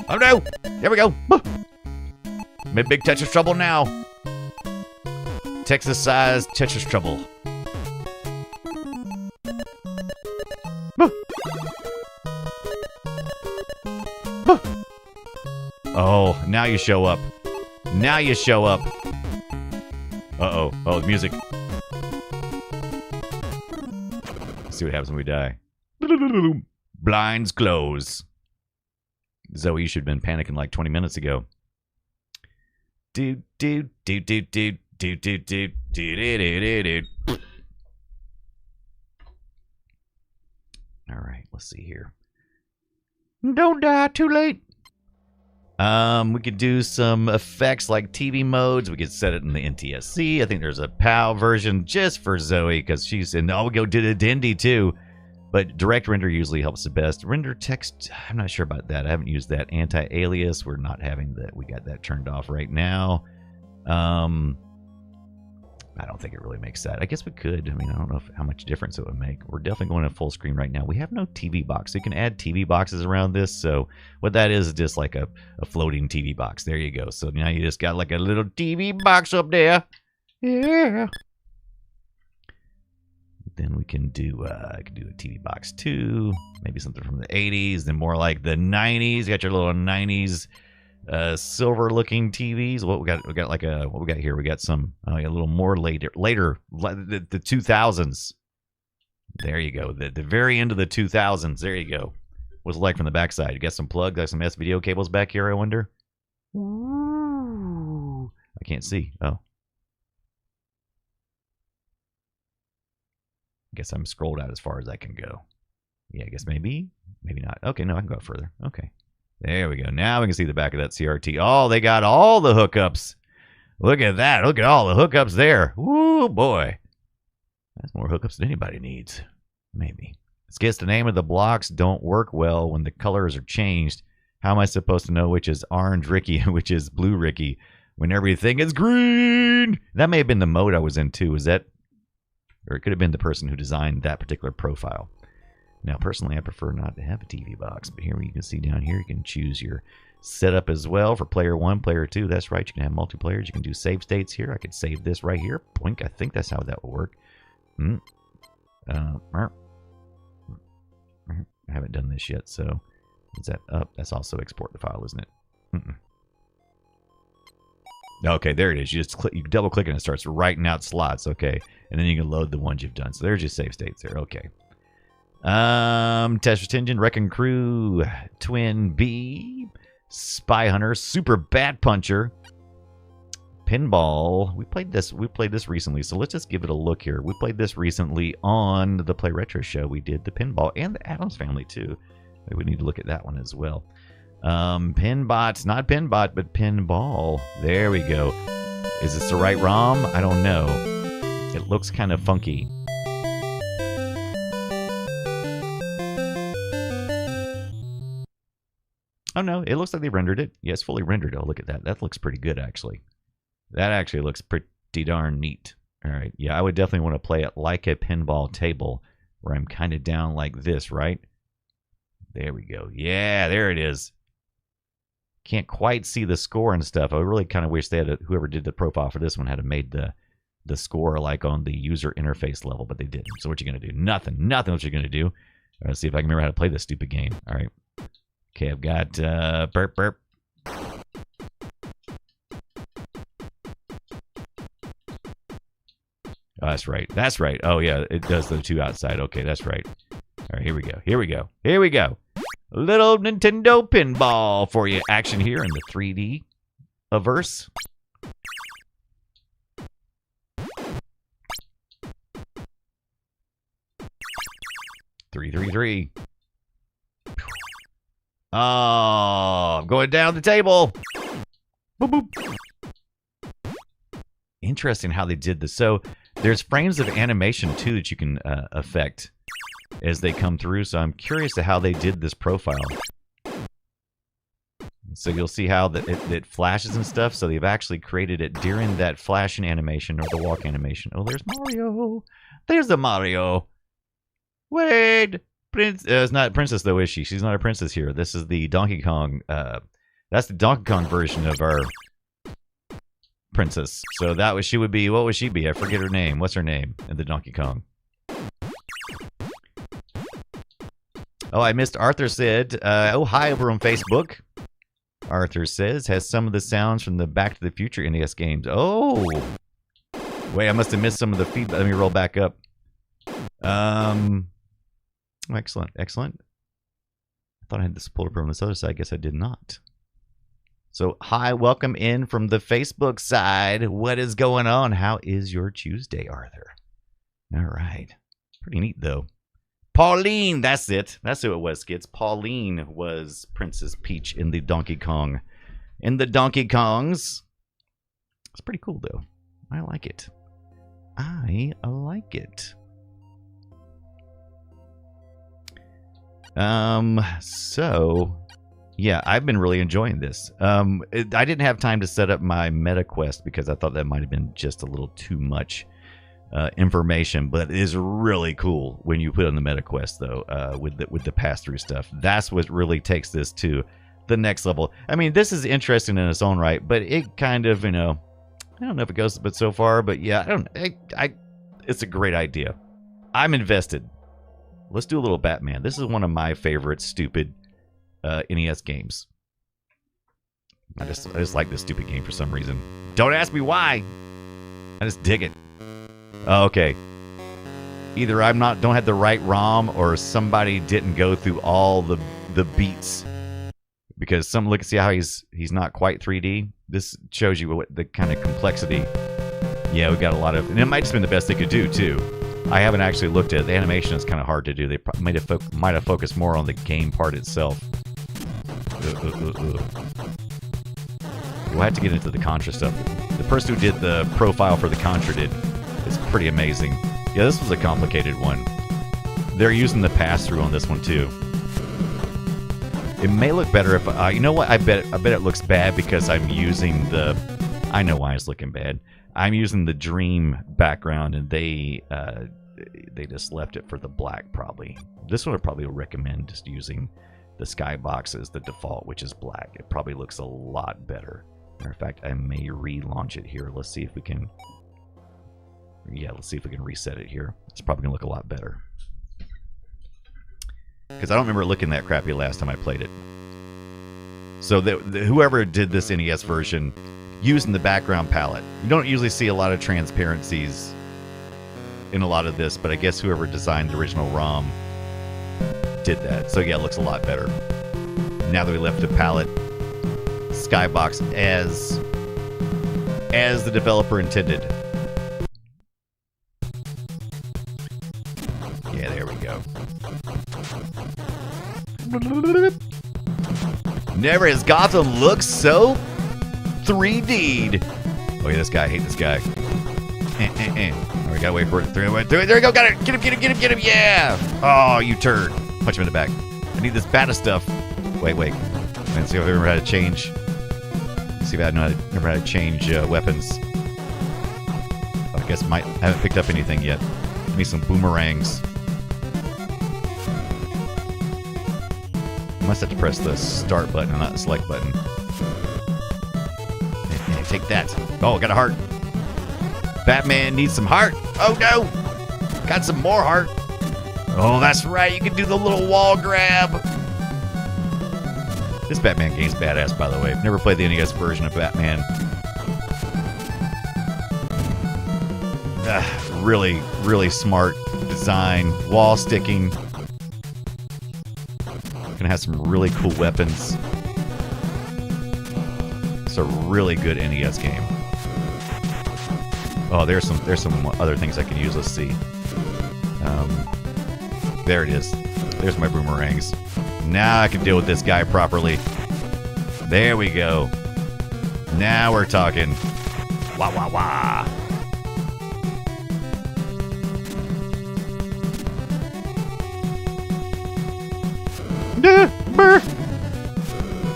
Oh no! There we go. I'm in big Tetris trouble now. Texas-sized Tetris trouble. Oh, now you show up. Now you show up. Uh-oh. Oh, music. See what happens when we die. Blinds close. Zoe, you should have been panicking like 20 minutes ago. Do do do do do do do do do do do. All right, let's see here. Don't die too late. We could do some effects like TV modes. We could set it in the NTSC. I think there's a PAL version just for Zoe because she's in. Oh, we go do the Dindy too. But direct render usually helps the best. Render text, I'm not sure about that. I haven't used that. Anti-alias, we're not having that. We got that turned off right now. I don't think it really makes that. I guess we could. I mean, I don't know how much difference it would make. We're definitely going to full screen right now. We have no TV box. So you can add TV boxes around this. So what that is just like a floating TV box. There you go. So now you just got like a little TV box up there. Yeah. Then we can do, I can do a TV box too. Maybe something from the 80s. Then more like the 90s. You got your little 90s silver looking TVs. What we got like a, what we got here? We got some a little more later the 2000s. There you go. The very end of the 2000s. There you go. What's it like from the backside? You got some plugs, got some S-video cables back here, I wonder. Ooh. I can't see. Oh. I guess I'm scrolled out as far as I can go. Yeah, I guess maybe not. Okay, no, I can go further. Okay. There we go. Now we can see the back of that CRT. Oh, they got all the hookups. Look at that. Look at all the hookups there. Woo, boy. That's more hookups than anybody needs. Maybe. Let's guess the name of the blocks don't work well when the colors are changed. How am I supposed to know which is orange Ricky and which is blue Ricky when everything is green? That may have been the mode I was in too. Is that? Or it could have been the person who designed that particular profile. Now, personally, I prefer not to have a TV box, but here you can see down here, you can choose your setup as well for player 1, player 2. That's right, you can have multiplayers. You can do save states here. I could save this right here. Boink, I think that's how that will work. I haven't done this yet, so is that up? That's also export the file, isn't it? Okay, there it is. You just click, you double click and it starts writing out slots. Okay, and then you can load the ones you've done. So there's your save states there. Okay. Tetris Engine, Wrecking Crew, Twin B, Spy Hunter, Super Bat Puncher, Pinball. We played this recently, so let's just give it a look here. We played this recently on the Play Retro show. We did the Pinball and the Addams Family too. We need to look at that one as well. Pinbot, not Pinbot, but Pinball. There we go. Is this the right ROM? I don't know. It looks kind of funky. Oh, no, it looks like they rendered it. Yes, fully rendered. Oh, look at that. That looks pretty good, actually. That actually looks pretty darn neat. All right. Yeah, I would definitely want to play it like a pinball table where I'm kind of down like this, right? There we go. Yeah, there it is. can't quite see the score and stuff. I really kind of wish they had whoever did the profile for this one had made the score like on the user interface level, but they didn't. So what you gonna do? Nothing. Nothing. What you gonna do? Let's see if I can remember how to play this stupid game. All right. Okay, I've got burp burp. Oh, that's right. That's right. Oh yeah, it does the two outside. Okay, that's right. All right, here we go. Here we go. Here we go. A little Nintendo pinball for you. Action here in the 3D averse. Three. Oh, I'm going down the table. Boop, boop. Interesting how they did this. So there's frames of animation too that you can affect as they come through. So I'm curious to how they did this profile. So you'll see how it flashes and stuff. So they've actually created it during that flashing animation or the walk animation. Oh, there's Mario. There's the Mario. Wait. It's not Princess though, is she? She's not a princess here. This is the Donkey Kong. That's the Donkey Kong version of our princess. So that was she would be. What would she be? I forget her name. What's her name in the Donkey Kong? Oh, I missed. Arthur said, "Oh, hi over on Facebook." Arthur says has some of the sounds from the Back to the Future NES games. Oh, wait, I must have missed some of the feedback. Let me roll back up. Excellent. I thought I had this pulled up on this other side. I guess I did not. So, hi, welcome in from the Facebook side. What is going on? How is your Tuesday, Arthur? All right. Pretty neat, though. Pauline, that's it. That's who it was, kids. Pauline was Princess Peach in the Donkey Kong. In the Donkey Kongs. It's pretty cool, though. I like it. I like it. So, yeah, I've been really enjoying this. I didn't have time to set up my meta quest because I thought that might have been just a little too much information, but it is really cool when you put on the meta quest, though, with the pass-through stuff. That's what really takes this to the next level. I mean, this is interesting in its own right, but it kind of, I don't know if it goes but so far, but yeah, it's a great idea. I'm invested. Let's do a little Batman. This is one of my favorite stupid NES games. I just like this stupid game for some reason. Don't ask me why. I just dig it. Oh, okay. Either don't have the right ROM or somebody didn't go through all the beats. Because see how he's not quite 3D. This shows you what the kind of complexity. Yeah, we got a lot of, and it might just been the best they could do too. I haven't actually looked at it. The animation is kind of hard to do. They might have focused more on the game part itself. We'll have to get into the Contra stuff. The person who did the profile for the Contra is pretty amazing. Yeah, this was a complicated one. They're using the pass-through on this one too. It may look better if you know what? I bet it looks bad because I'm using the. I know why it's looking bad. I'm using the Dream background, and they just left it for the black, probably. This one would probably recommend just using the skybox as the default, which is black. It probably looks a lot better. Matter of fact, I may relaunch it here. Let's see if we can... Yeah, let's see if we can reset it here. It's probably going to look a lot better. Because I don't remember it looking that crappy last time I played it. So whoever did this NES version... using the background palette. You don't usually see a lot of transparencies in a lot of this, but I guess whoever designed the original ROM did that. So yeah, it looks a lot better. Now that we left the palette skybox as the developer intended. Yeah, there we go. Never has Gotham looked so 3D'd. Oh yeah, this guy. I hate this guy. Oh, we gotta wait for it. There we go. Got it. Get him. Yeah. Oh, you turd. Punch him in the back. I need this bata stuff. Wait. Let's see if I remember how to change. See if I remember how to change weapons. I guess I haven't picked up anything yet. Give me some boomerangs. I must have to press the start button and not the select button. take that. Oh, got a heart. Batman needs some heart. Oh, no. Got some more heart. Oh, that's right. You can do the little wall grab. This Batman game's badass, by the way. I've never played the NES version of Batman. Really, really smart design. Wall sticking. Gonna have some really cool weapons. It's a really good NES game. Oh, there's some other things I can use. Let's see. There it is. There's my boomerangs. Now I can deal with this guy properly. There we go. Now we're talking. Wah, wah, wah.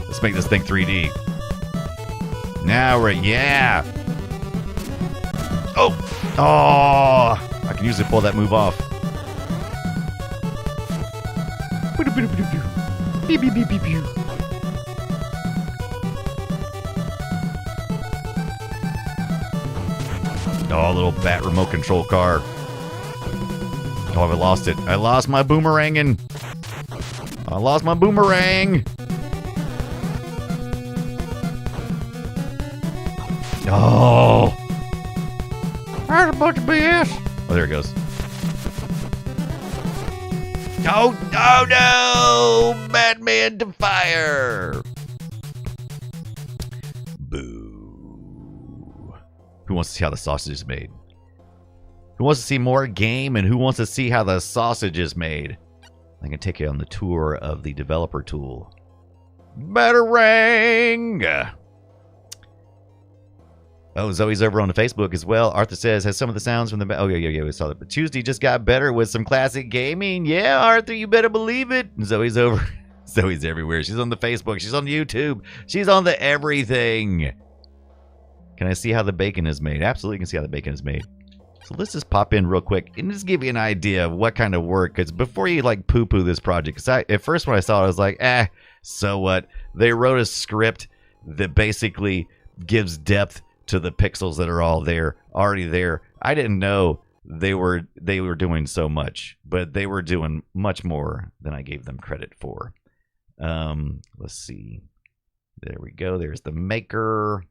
Let's make this thing 3D. Now we're, yeah. Oh. Oh. I can usually pull that move off. Oh, little bat remote control car. Oh, I lost it. I lost my boomeranging. I lost my boomerang. Oh. That's a bunch of BS. Oh, there it goes. Oh, oh no! Batman to fire! Boo. Who wants to see how the sausage is made? Who wants to see more game, and who wants to see how the sausage is made? I can take you on the tour of the developer tool. Batarang! Oh, Zoe's over on the Facebook as well. Arthur says, has some of the sounds from the... Oh, yeah, we saw that. But Tuesday just got better with some classic gaming. Yeah, Arthur, you better believe it. And Zoe's over. Zoe's everywhere. She's on the Facebook. She's on YouTube. She's on the everything. Can I see how the bacon is made? Absolutely can see how the bacon is made. So let's just pop in real quick and just give you an idea of what kind of work. Because before you, like, poo-poo this project, because at first when I saw it, I was like, so what? They wrote a script that basically gives depth to the pixels that are all there, already there. I didn't know they were doing so much, but they were doing much more than I gave them credit for. Let's see. There we go. There's the maker.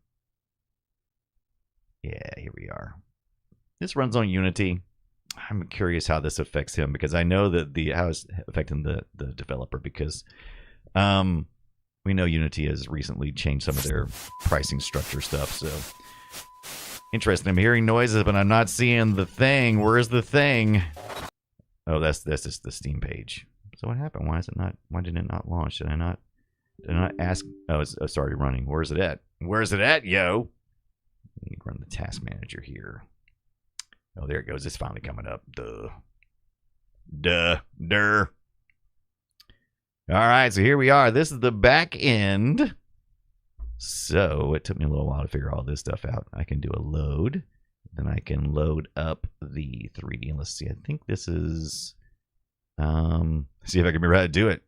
Yeah, here we are. This runs on Unity. I'm curious how this affects him, because I know that how it's affecting the developer, because we know Unity has recently changed some of their pricing structure stuff, so interesting. I'm hearing noises, but I'm not seeing the thing. Where's the thing? Oh, that's just the Steam page. So what happened? Why is it not? Why did it not launch? Did I not ask? Oh, it's already running. Where's it at? Where's it at, yo? I need to run the task manager here. Oh, there it goes. It's finally coming up. Duh. All right, so here we are. This is the back end. So it took me a little while to figure all this stuff out. I can do a load. Then I can load up the 3D. And let's see. I think this is... see if I can remember how to do it.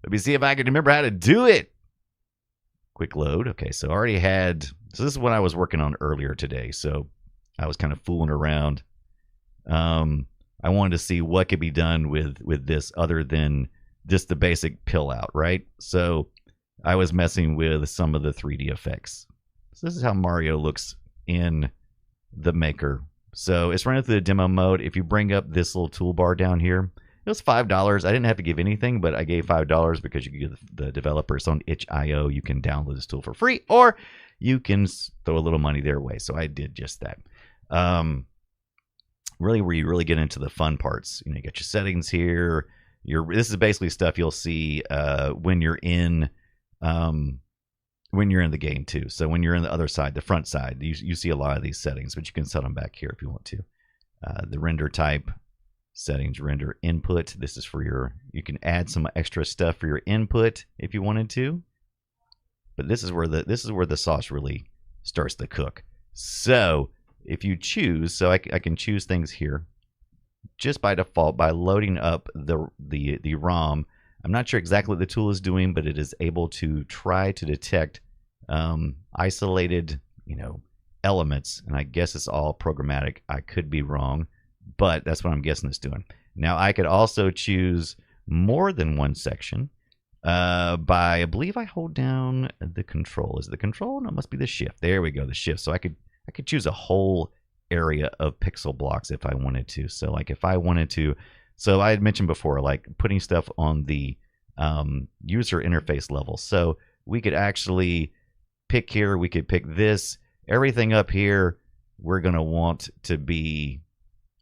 Let me see if I can remember how to do it. Quick load. Okay, so I already had... So this is what I was working on earlier today. So I was kind of fooling around. I wanted to see what could be done with this other than just the basic pill out, right? So I was messing with some of the 3D effects. So this is how Mario looks in the Maker. So it's running through the demo mode. If you bring up this little toolbar down here, it was $5. I didn't have to give anything, but I gave $5 because you can give the developers on itch.io. You can download this tool for free, or you can throw a little money their way. So I did just that. Really, where you really get into the fun parts. You know, you got your settings here. This is basically stuff you'll see when you're in the game too. So when you're in the other side, the front side, you see a lot of these settings, but you can set them back here if you want to. The render type settings, render input. This is for you can add some extra stuff for your input if you wanted to. But this is where the sauce really starts to cook. So if you choose, so I can choose things here just by default by loading up the ROM. I'm not sure exactly what the tool is doing, but it is able to try to detect isolated, elements, and I guess it's all programmatic. I could be wrong, but that's what I'm guessing it's doing. Now I could also choose more than one section by, I believe I hold down the control. Is it the control? No, it must be the shift. There we go, the shift. So I could choose a whole area of pixel blocks if I wanted to. So like if I wanted to, so I had mentioned before, like putting stuff on the user interface level. So we could actually pick here, we could pick this, everything up here, we're going to want to be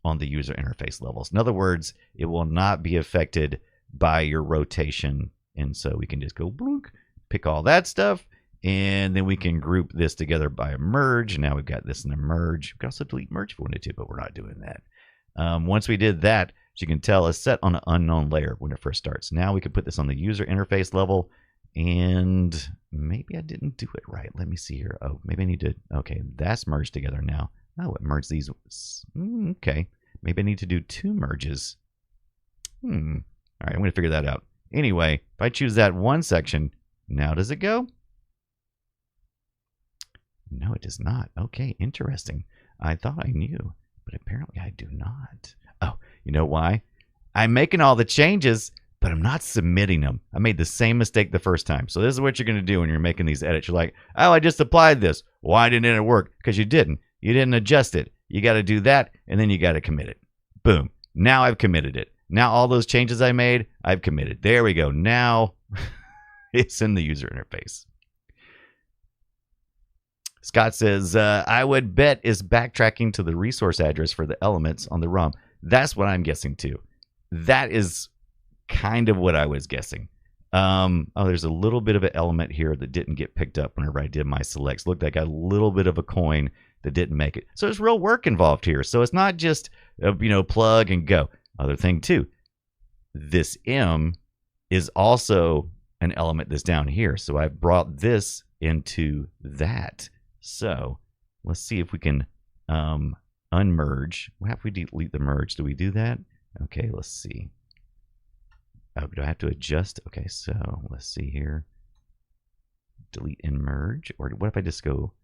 on the user interface levels. In other words, it will not be affected by your rotation. And so we can just go bloop, pick all that stuff, and then we can group this together by a merge. Now we've got this in a merge. We can also delete merge if we wanted to, but we're not doing that. Once we did that, as you can tell, it's set on an unknown layer when it first starts. Now we can put this on the user interface level, and maybe I didn't do it right. Let me see here. Oh, maybe I need to, okay, that's merged together now. Oh, it merged these. Okay, maybe I need to do 2 merges. All right, I'm going to figure that out. Anyway, if I choose that one section, now does it go? No, it does not. Okay, interesting. I thought I knew, but apparently I do not. Oh, you know why? I'm making all the changes, but I'm not submitting them. I made the same mistake the first time. So this is what you're going to do when you're making these edits. You're like, oh, I just applied this. Why didn't it work? Because you didn't. You didn't adjust it. You got to do that, and then you got to commit it. Boom. Now I've committed it. Now all those changes I made, I've committed. There we go. Now it's in the user interface. Scott says, I would bet is backtracking to the resource address for the elements on the ROM. That's what I'm guessing too. That is kind of what I was guessing. Oh, there's a little bit of an element here that didn't get picked up whenever I did my selects. Look, I got a little bit of a coin that didn't make it. So there's real work involved here. So it's not just, plug and go. Other thing too, this M is also an element that's down here. So I've brought this into that. So let's see if we can unmerge. What if we delete the merge? Do we do that? Okay, let's see. Oh, do I have to adjust? Okay, so let's see here. Delete and merge. Or what if I just go,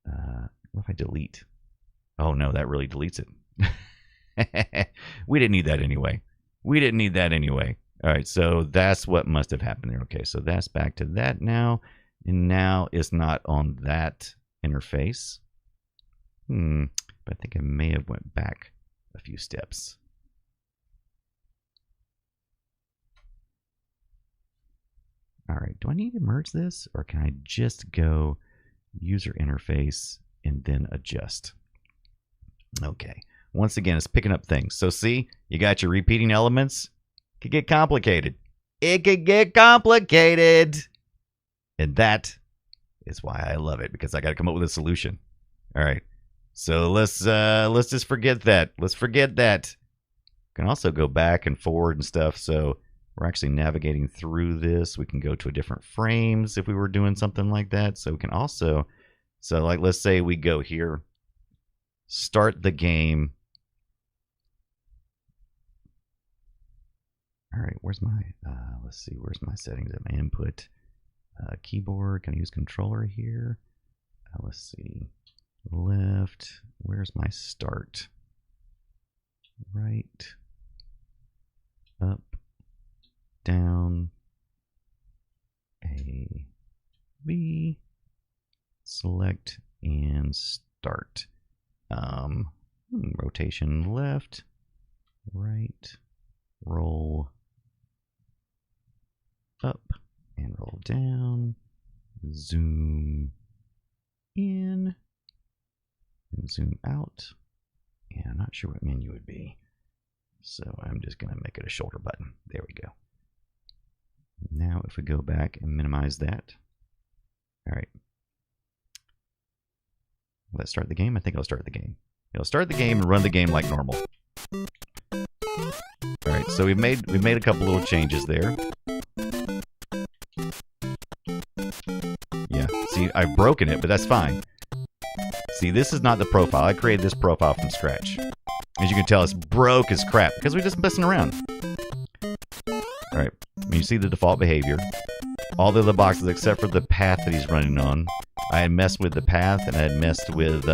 what if I delete? Oh no, that really deletes it. We didn't need that anyway. We didn't need that anyway. All right, so that's what must have happened there. Okay, so that's back to that now. And now it's not on that interface. But I think I may have went back a few steps. All right, do I need to merge this? Or can I just go user interface and then adjust? Okay. Once again, it's picking up things. So see, you got your repeating elements. It could get complicated. It could get complicated. And that is why I love it, because I got to come up with a solution. All right. So let's just forget that. Let's forget that. We can also go back and forward and stuff. So we're actually navigating through this. We can go to a different frames if we were doing something like that. So we can also, so like let's say we go here, start the game. All right, where's my, let's see, where's my settings at my input? Keyboard, can I use controller here? Let's see, left, where's my start? Right, up, down, A, B, select, and start. Rotation left, right, roll up and roll down, zoom in and zoom out, and I'm not sure what menu would be, so I'm just going to make it a shoulder button. There we go. Now if we go back and minimize that, all right, let's start the game. I think I'll start the game. I'll start the game and run the game like normal. All right, so we made a couple little changes there. Yeah, see, I've broken it, but that's fine. See, this is not the profile. I created this profile from scratch. As you can tell, it's broke as crap because we're just messing around. All right, you see the default behavior. All the other boxes except for the path that he's running on I had messed with the path, and I had messed with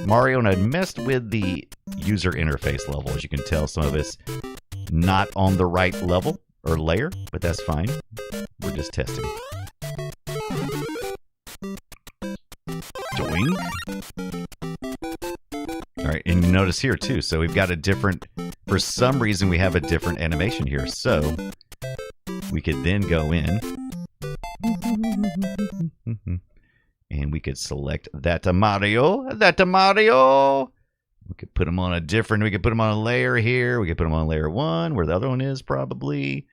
Mario, and I'd messed with the user interface level. As you can tell, some of it's not on the right level or layer, but that's fine. We're just testing. Doink. All right, and you notice here too, so we've got a different, for some reason we have a different animation here. So we could then go in and we could select that Mario. We could put them on a different, we could put them on a layer here. We could put them on layer 1 where the other one is probably.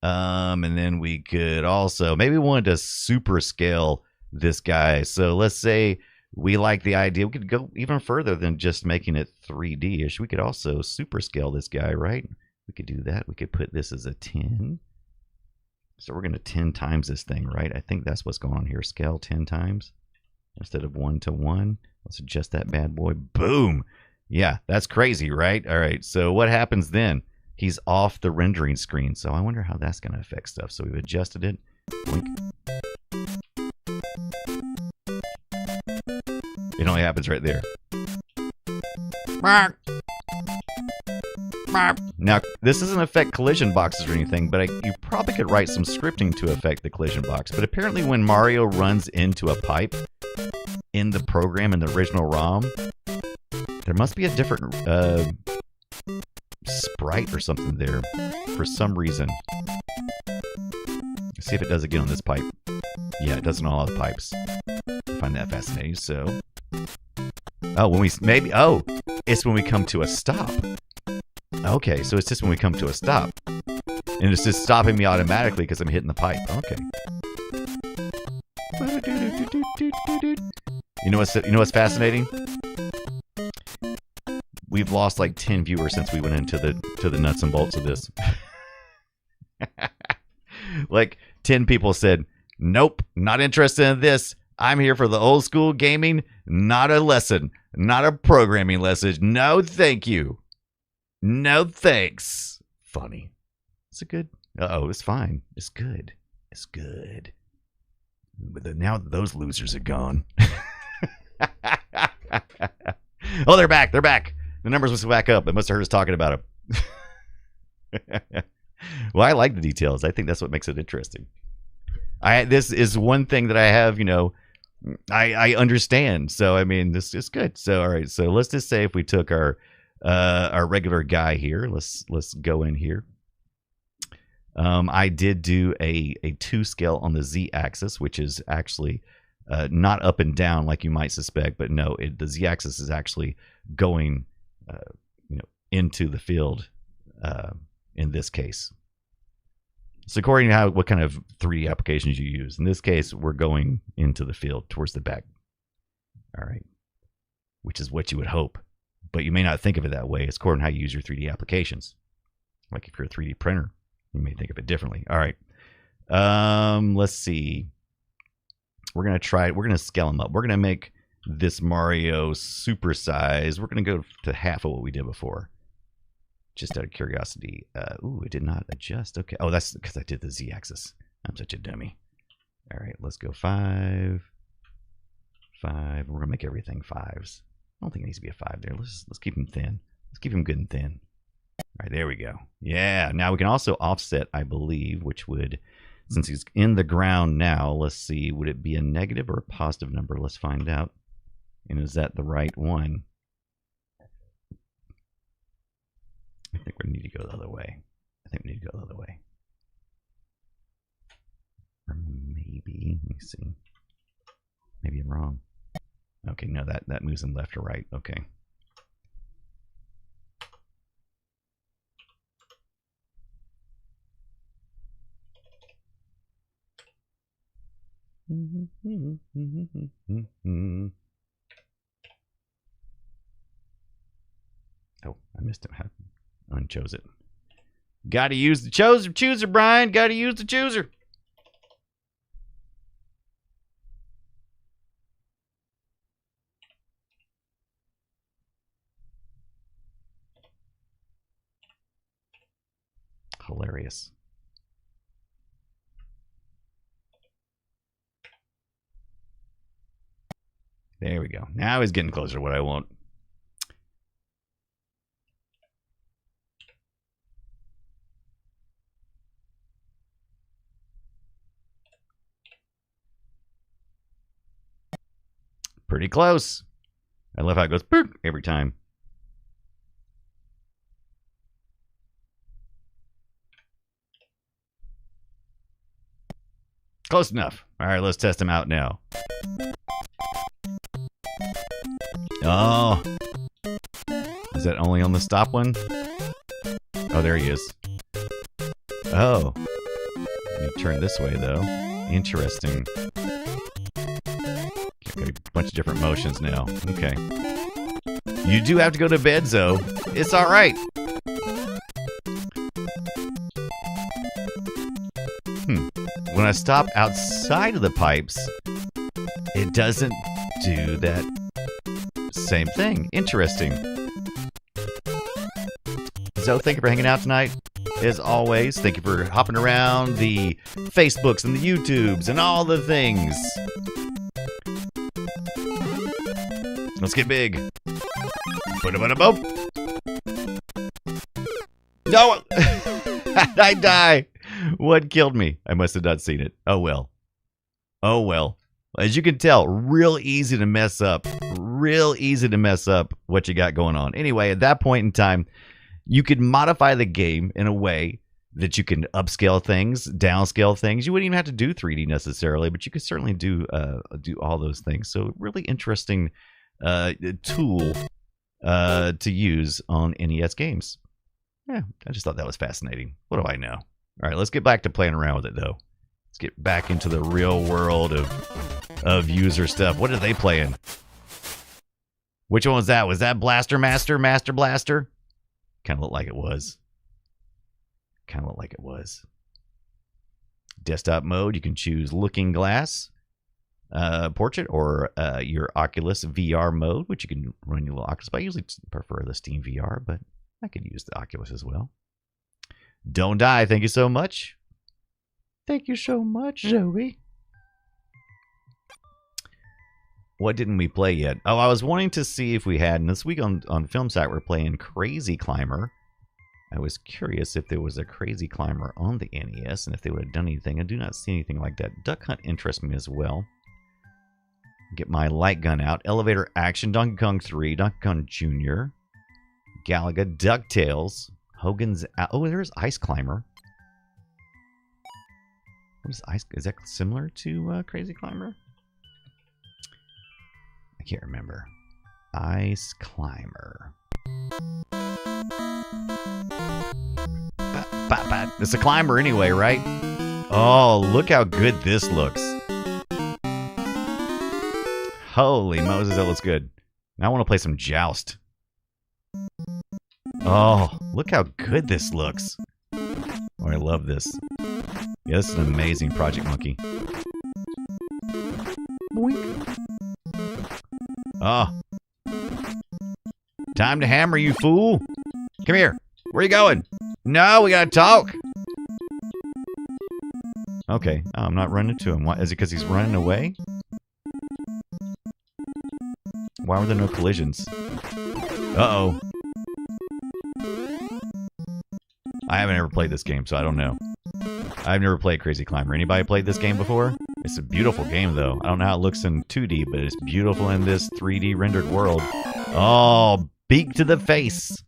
And then we could also, maybe we wanted to super scale this guy. So let's say we like the idea. We could go even further than just making it 3D-ish. We could also super scale this guy, right? We could do that. We could put this as a 10. So we're going to 10 times this thing, right? I think that's what's going on here. Scale 10 times instead of 1 to 1. Let's adjust that bad boy. Boom. Yeah, that's crazy, right? All right, so what happens then? He's off the rendering screen. So I wonder how that's going to affect stuff. So we've adjusted it. Blink. It only happens right there. Now, this doesn't affect collision boxes or anything, but you probably could write some scripting to affect the collision box. But apparently when Mario runs into a pipe in the program, in the original ROM, there must be a different sprite or something there for some reason. Let's see if it does again on this pipe. Yeah, it does on all the pipes. I find that fascinating. So, oh, when we it's when we come to a stop. Okay, so it's just when we come to a stop, and it's just stopping me automatically because I'm hitting the pipe. Okay. You know what's fascinating? We've lost like 10 viewers since we went into the nuts and bolts of this. Like 10 people said, "Nope, not interested in this. I'm here for the old school gaming, not a lesson, not a programming lesson. No, thank you. No thanks." Funny. Is it good? Uh-oh, it's fine. It's good. It's good. But now those losers are gone. Oh, they're back. They're back. The numbers must go back up. They must have heard us talking about them. Well, I like the details. I think that's what makes it interesting. This is one thing that I have, I understand. So, I mean, this is good. So, all right. So let's just say if we took our regular guy here, let's go in here. I did do a 2 scale on the Z-axis, which is actually not up and down like you might suspect, but no, the Z-axis is actually going, into the field in this case. So according to what kind of 3D applications you use, in this case, we're going into the field towards the back. All right, which is what you would hope. But you may not think of it that way. It's according to how you use your 3D applications. Like if you're a 3D printer, you may think of it differently. All right. Let's see. We're going to try it. We're going to scale them up. We're going to make this Mario super size. We're going to go to half of what we did before. Just out of curiosity. Ooh, it did not adjust. Okay. Oh, that's because I did the Z-axis. I'm such a dummy. All right. Let's go 5. 5. We're going to make everything 5s. I don't think it needs to be a 5 there. Let's keep him thin. Let's keep him good and thin. All right, there we go. Yeah, now we can also offset, I believe, which would, since he's in the ground now, let's see, would it be a negative or a positive number? Let's find out. And is that the right one? I think we need to go the other way. Or maybe, let me see. Maybe I'm wrong. Okay, no, that moves him left or right. Okay. Oh, I missed it. I unchose it. Got to use the chooser, Brian. Got to use the chooser. Hilarious. There we go. Now he's getting closer to what I want. Pretty close. I love how it goes boop every time. Close enough. All right, let's test him out now. Oh. Is that only on the stop one? Oh, there he is. Oh. You turn this way, though. Interesting. Got a bunch of different motions now. Okay. You do have to go to bed, Zoe. It's all right. When I stop outside of the pipes, it doesn't do that same thing. Interesting. Zoe, thank you for hanging out tonight. As always, thank you for hopping around the Facebooks and the YouTubes and all the things. Let's get big. No! I die. What killed me? I must have not seen it. Oh, well. Oh, well. As you can tell, real easy to mess up. Real easy to mess up what you got going on. Anyway, at that point in time, you could modify the game in a way that you can upscale things, downscale things. You wouldn't even have to do 3D necessarily, but you could certainly do all those things. So really interesting tool to use on NES games. Yeah, I just thought that was fascinating. What do I know? All right, let's get back to playing around with it, though. Let's get back into the real world of user stuff. What are they playing? Which one was that? Was that Blaster Master? Master Blaster? Kind of looked like it was. Kind of looked like it was. Desktop mode, you can choose Looking Glass, Portrait, or your Oculus VR mode, which you can run your little Oculus. But I usually prefer the Steam VR, but I could use the Oculus as well. Don't die. Thank you so much. Thank you so much, Zoe. What didn't we play yet? Oh, I was wanting to see if we had, and this week on Film Site, we're playing Crazy Climber. I was curious if there was a Crazy Climber on the NES and if they would have done anything. I do not see anything like that. Duck Hunt interests me as well. Get my light gun out. Elevator Action, Donkey Kong 3, Donkey Kong Jr., Galaga, DuckTales, Hogan's... Oh, there's Ice Climber. What is Ice... Is that similar to Crazy Climber? I can't remember. Ice Climber. It's a climber anyway, right? Oh, look how good this looks. Holy Moses, that looks good. Now I want to play some Joust. Oh, look how good this looks. Oh, I love this. Yeah, this is an amazing Project Monkey. Boink. Oh. Time to hammer, you fool. Come here. Where are you going? No, we gotta talk. Okay. Oh, I'm not running to him. Why? Is it because he's running away? Why were there no collisions? Uh-oh. I haven't ever played this game, so I don't know. I've never played Crazy Climber. Anybody played this game before? It's a beautiful game, though. I don't know how it looks in 2D, but it's beautiful in this 3D rendered world. Oh, beak to the face.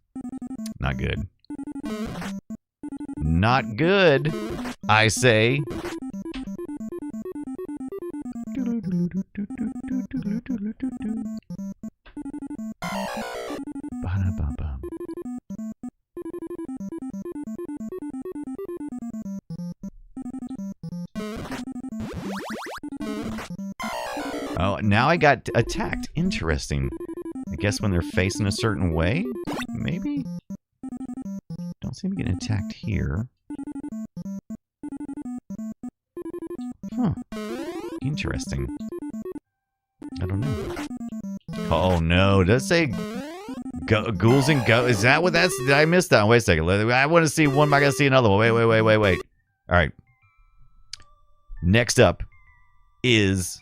Not good. Not good, I say. Oh, now I got attacked. Interesting. I guess when they're facing a certain way? Maybe? Don't seem to get attacked here. Huh. Interesting. I don't know. Oh no, does it say ghouls and go? Is that what that's? Did I miss that? Wait a second. I want to see one. I gotta see another one. Wait. All right. Next up is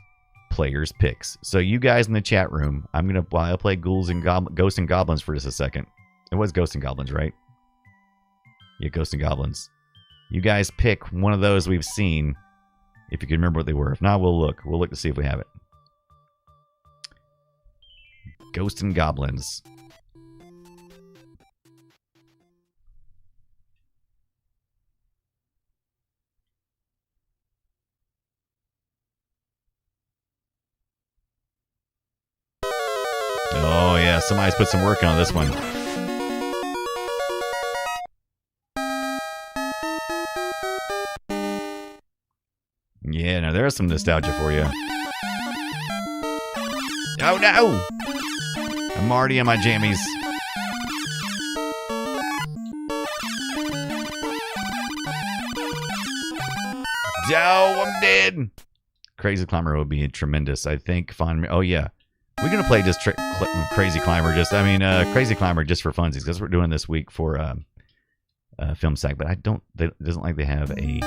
players' picks. So you guys in the chat room, I'll play Ghosts and Goblins for just a second. It was Ghosts and Goblins, right? Yeah, Ghosts and Goblins. You guys pick one of those we've seen, if you can remember what they were. If not, we'll look. We'll look to see if we have it. Ghosts and Goblins. Oh, yeah. Somebody's put some work on this one. Yeah, now there's some nostalgia for you. Oh, no! I'm already in my jammies. Oh, I'm dead! Crazy Climber would be tremendous, I think. Oh, yeah. We're going to play just Crazy Climber. Crazy Climber just for funsies, because we're doing this week for Film Sack. But it doesn't like they have a...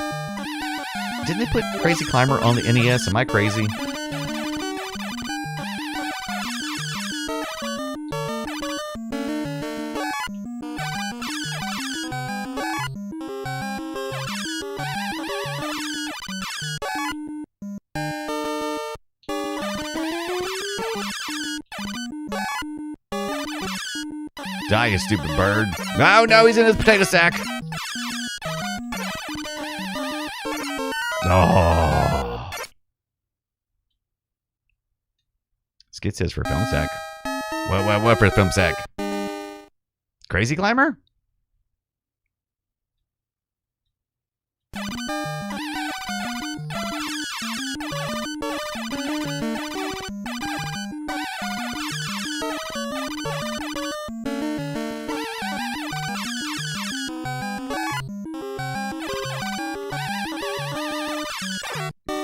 Didn't they put Crazy Climber on the NES? Am I crazy? Die, you stupid bird. Oh, no, he's in his potato sack. Oh. Skid says for Film Sack. What for Film Sack? Crazy Climber?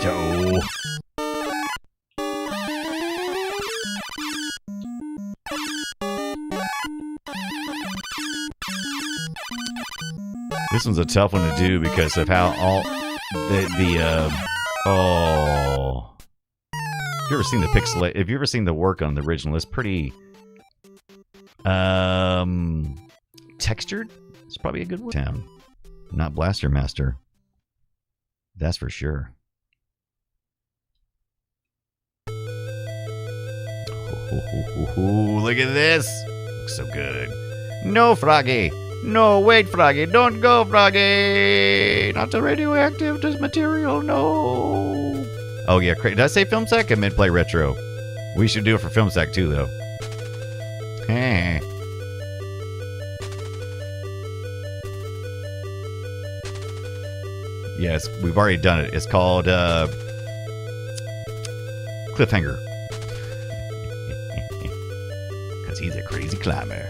Joe. This one's a tough one to do because of how all oh. If you ever seen the pixel? If you ever seen the work on the original, it's pretty textured. It's probably a good word. Town, not Blaster Master. That's for sure. Look at this. Looks so good. No, Froggy. No, wait, Froggy. Don't go, Froggy. Not the radioactive material, no. Oh, yeah. Did I say Film Sack? I meant play retro. We should do it for Film Sack, too, though. Eh. Yes, we've already done it. It's called Cliffhanger. Because he's a crazy climber.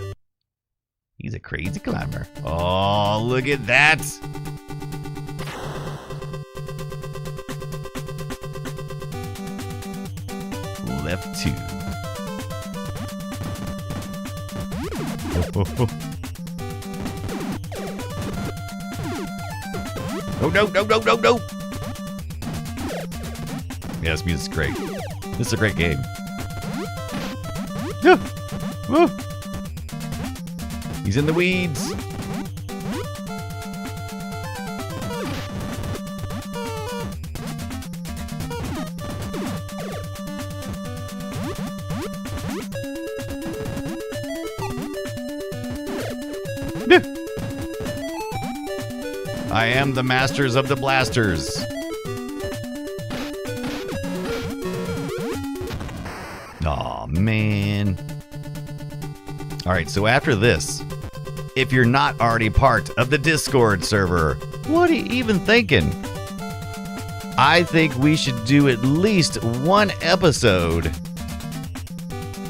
He's a crazy climber. Oh, look at that. Left 2. Oh, no. Yeah, this music's great. This is a great game. Yeah. Oh. He's in the weeds. I am the masters of the blasters. Aw, man. All right, so after this, if you're not already part of the Discord server, what are you even thinking? I think we should do at least one episode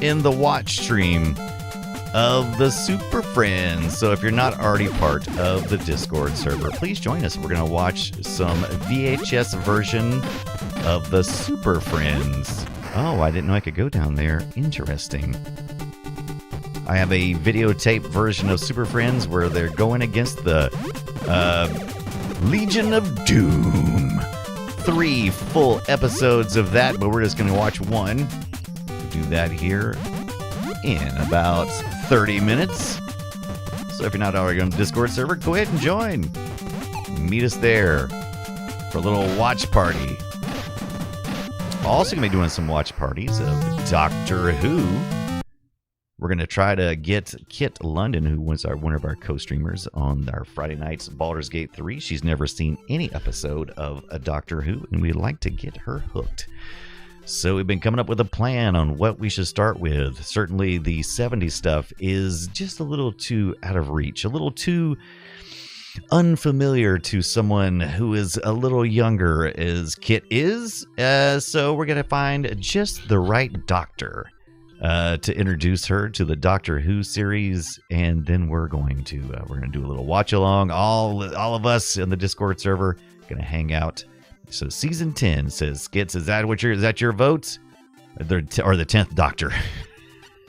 in the watch stream of the Super Friends. So if you're not already part of the Discord server, please join us. We're going to watch some VHS version of the Super Friends. Oh, I didn't know I could go down there. Interesting. I have a videotape version of Super Friends where they're going against the Legion of Doom 3 full episodes of that, but we're just going to watch one. We'll do that here in about 30 minutes. So if you're not already on the Discord server, go ahead and join. Meet us there for a little watch party. Also going to be doing some watch parties of Doctor Who. We're going to try to get Kit London, who was one of our co-streamers on our Friday nights Baldur's Gate 3. She's never seen any episode of a Doctor Who, and we'd like to get her hooked. So we've been coming up with a plan on what we should start with. Certainly the 70s stuff is just a little too out of reach, a little too unfamiliar to someone who is a little younger as Kit is. So we're going to find just the right doctor to introduce her to the Doctor Who series, and then we're going to do a little watch along. All of us in the Discord server going to hang out. So season 10 says, Skits, is that your vote? Or the 10th Doctor?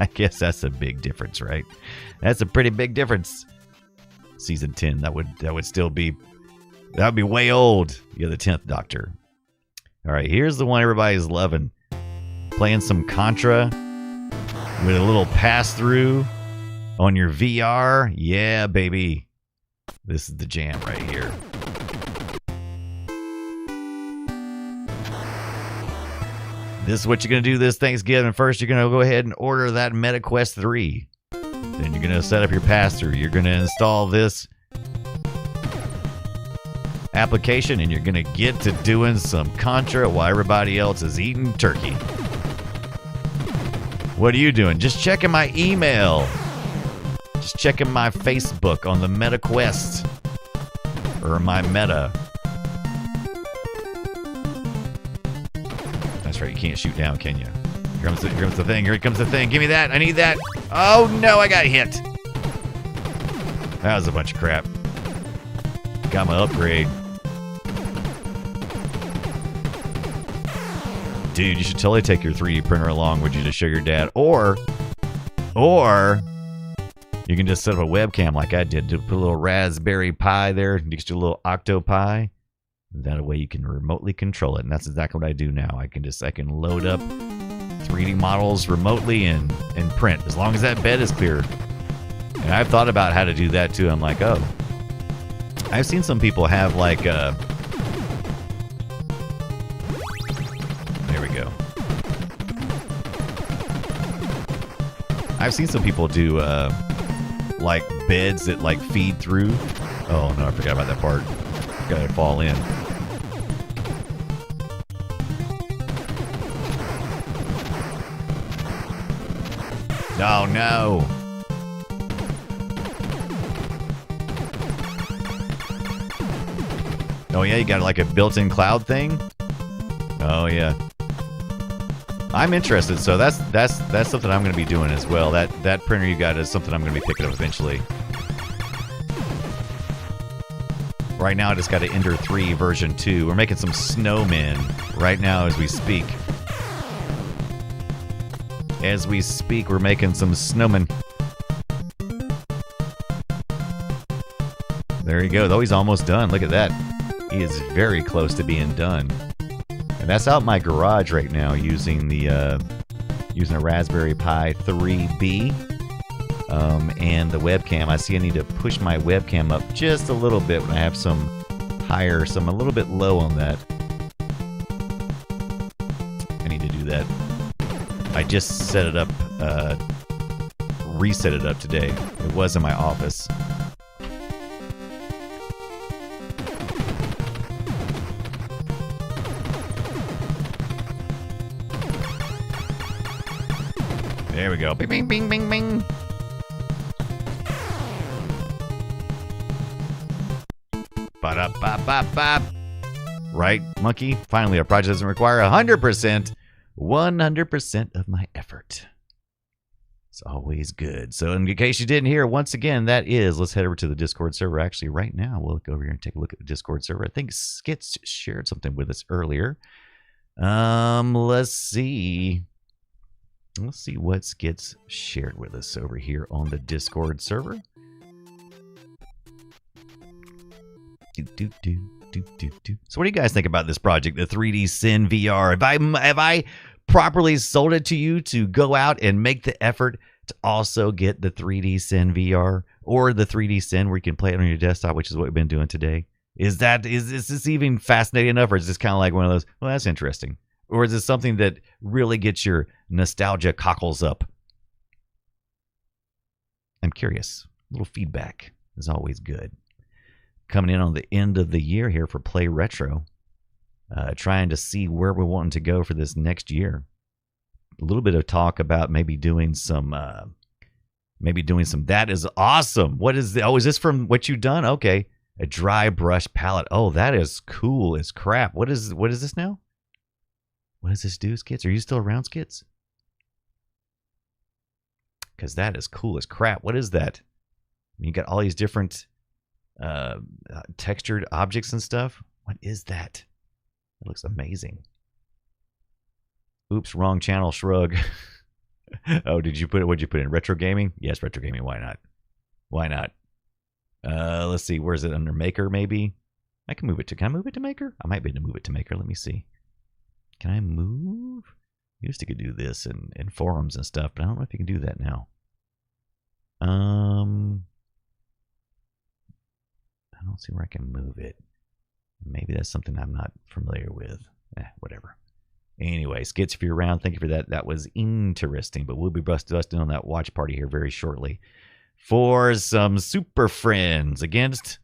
I guess that's a big difference, right? That's a pretty big difference. Season 10, that would still be, that would be way old. You're the 10th Doctor. All right, here's the one everybody's loving. Playing some Contra with a little pass-through on your VR. Yeah, baby. This is the jam right here. This is what you're going to do this Thanksgiving. First, you're going to go ahead and order that MetaQuest 3. Then you're going to set up your pass-through. You're going to install this application, and you're going to get to doing some Contra while everybody else is eating turkey. What are you doing? Just checking my email. Just checking my Facebook on the MetaQuest. Or my Meta. That's right, you can't shoot down, can you? Here comes the thing. Here comes the thing. Give me that. I need that. Oh, no, I got hit. That was a bunch of crap. Got my upgrade. Dude, you should totally take your 3D printer along with you to show your dad. Or you can just set up a webcam like I did. Put a little Raspberry Pi there next to a little Octopi. That way you can remotely control it. And that's exactly what I do now. I can load up 3D models remotely and print, as long as that bed is cleared. And I've thought about how to do that too. I'm like, oh. I've seen some people have like there we go. I've seen some people do like beds that like feed through. Oh no, I forgot about that part. Gotta fall in. Oh no. Oh yeah, you got like a built-in cloud thing? Oh yeah. I'm interested, so that's something I'm going to be doing as well. That printer you got is something I'm going to be picking up eventually. Right now I just got an Ender 3 version 2. We're making some snowmen right now as we speak. As we speak, we're making some snowmen. There you go. Though he's almost done. Look at that. He is very close to being done. And that's out in my garage right now using the using a Raspberry Pi 3B. And the webcam. I see I need to push my webcam up just a little bit when I have some higher, some a little bit low on that. I need to do that. I just set it up, reset it up today. It was in my office. There we go. Bing, bing, bing, bing, bing. Ba-da-ba-ba-ba. Right, monkey? Finally, a project doesn't require 100% of my effort. It's always good. So in case you didn't hear, once again, that is, let's head over to the Discord server. Actually, right now, we'll look over here and take a look at the Discord server. I think Skits shared something with us earlier. Let's see. Let's see what Skits shared with us over here on the Discord server. So what do you guys think about this project, the 3D Sin VR? Have I properly sold it to you to go out and make the effort to also get the 3D Sin VR or the 3D Sin where you can play it on your desktop, which is what we've been doing today? Is this even fascinating enough, or is this kind of like one of those, well, that's interesting? Or is this something that really gets your nostalgia cockles up? I'm curious. A little feedback is always good. Coming in on the end of the year here for Play Retro. Trying to see where we're wanting to go for this next year. A little bit of talk about maybe doing some. That is awesome. What is the? Oh, is this from what you've done? Okay, a dry brush palette. Oh, that is cool as crap. What is this now? What does this do, Skits? Are you still around, Skits? Because that is cool as crap. What is that? You got all these different textured objects and stuff. What is that? It looks amazing. Oops, wrong channel, shrug. Oh, what'd you put in? Retro gaming? Yes, retro gaming. Why not? Why not? Let's see. Where is it? Under Maker, maybe? Can I move it to Maker? I might be able to move it to Maker. Let me see. Can I move? Used to could do this in forums and stuff, but I don't know if you can do that now. I don't see where I can move it. Maybe that's something I'm not familiar with. Whatever. Anyway, Skits, if you're around, thank you for that. That was interesting, but we'll be busting on that watch party here very shortly for some Super Friends against...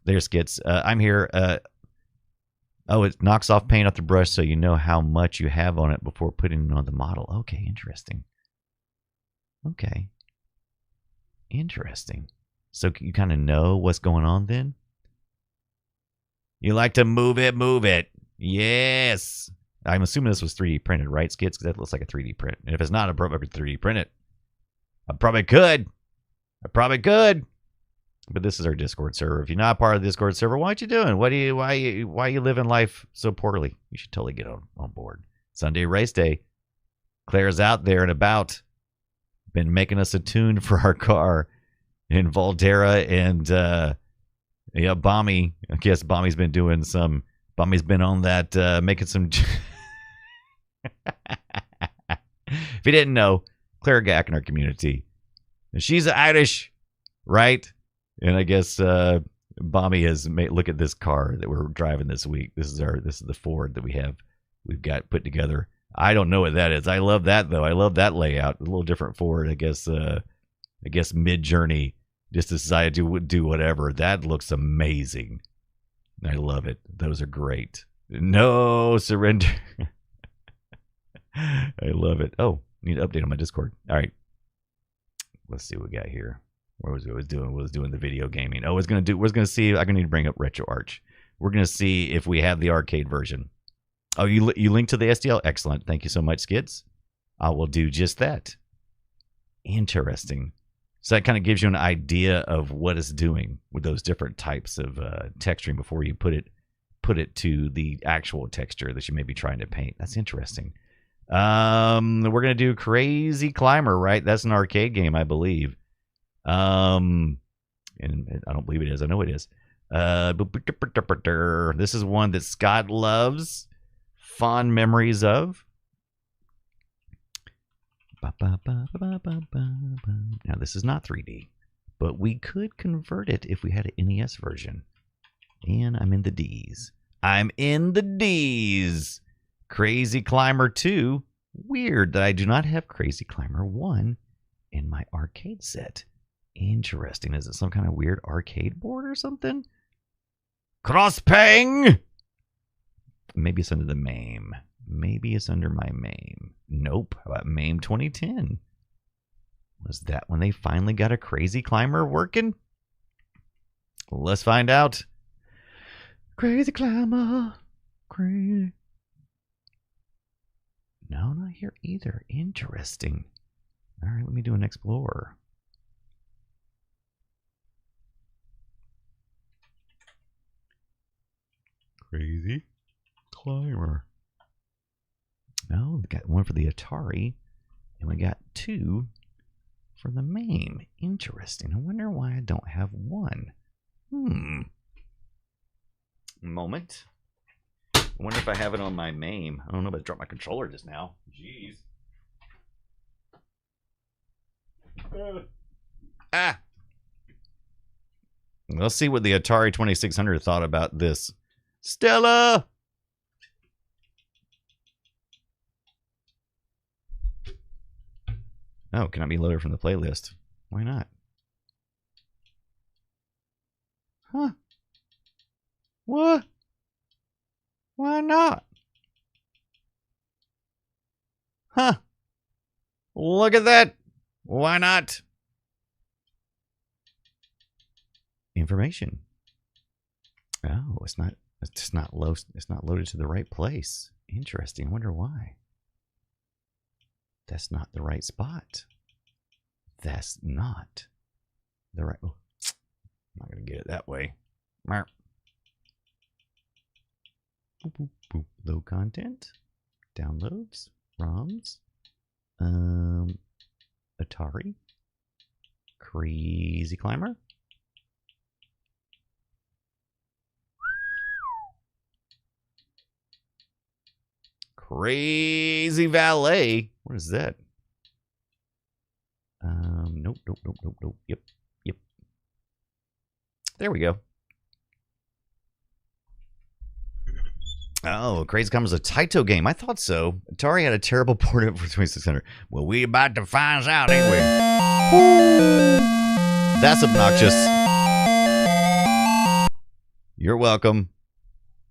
There's Skits. I'm here. Oh, it knocks off paint off the brush so you know how much you have on it before putting it on the model. Okay, interesting. Okay. Interesting. So you kind of know what's going on then? You like to move it, move it. Yes. I'm assuming this was 3D printed, right, Skits? Because that looks like a 3D print. And if it's not, I'll probably 3D print it. I probably could. But this is our Discord server. If you're not part of the Discord server, what you doing? Why you living life so poorly? You should totally get on board. Sunday race day. Claire's out there and about. Been making us a tune for our car in Valdera and Bommy. I guess Bommy's been doing some. Bommy's been on that making some. If you didn't know, Claire Gack in our community. She's Irish, right? And I guess Bommy has made, look at this car that we're driving this week. This is the Ford that we've got put together. I don't know what that is. I love that though. I love that layout. A little different Ford, I guess Mid-Journey just decided to do whatever. That looks amazing. I love it. Those are great. No surrender. I love it. Oh, need to update on my Discord. All right. Let's see what we got here. What was doing the video gaming. Oh, we're gonna see. I'm gonna need to bring up RetroArch. We're gonna see if we have the arcade version. Oh, you linked to the STL? Excellent. Thank you so much, Skids. I will do just that. Interesting. So that kind of gives you an idea of what it's doing with those different types of texturing before you put it to the actual texture that you may be trying to paint. That's interesting. We're gonna do Crazy Climber, right? That's an arcade game, I believe. And I don't believe it is. I know it is. This is one that Scott loves. Fond memories of. Now, this is not 3D, but we could convert it if we had an NES version. And I'm in the D's. Crazy Climber 2. Weird that I do not have Crazy Climber 1 in my arcade set. Interesting. Is it some kind of weird arcade board or something? Crosspang! Maybe it's under the MAME. Maybe it's under my MAME. Nope. How about MAME 2010? Was that when they finally got a Crazy Climber working? Let's find out. Crazy Climber. Crazy. No, not here either. Interesting. All right, let me do an Explorer. Crazy Climber. No, we got one for the Atari, and we got two for the MAME. Interesting. I wonder why I don't have one. moment. I wonder if I have it on my MAME. I don't know, but I dropped my controller just now. Jeez. Ah! Let's see what the Atari 2600 thought about this. Stella! Oh, cannot be loaded from the playlist. Why not? Huh? What? Why not? Huh? Look at that. Why not? Information. Oh, it's not loaded to the right place. Interesting. I wonder why. That's not the right spot. That's not the right. Oh, I'm not going to get it that way. Boop, boop, boop. Low content. Downloads. ROMs. Atari. Crazy Climber. Crazy Valet. What is that? Nope. Yep. There we go. Oh, Crazy Climber's a Taito game. I thought so. Atari had a terrible port of it for 2600. Well, we about to find out, ain't we? That's obnoxious. You're welcome.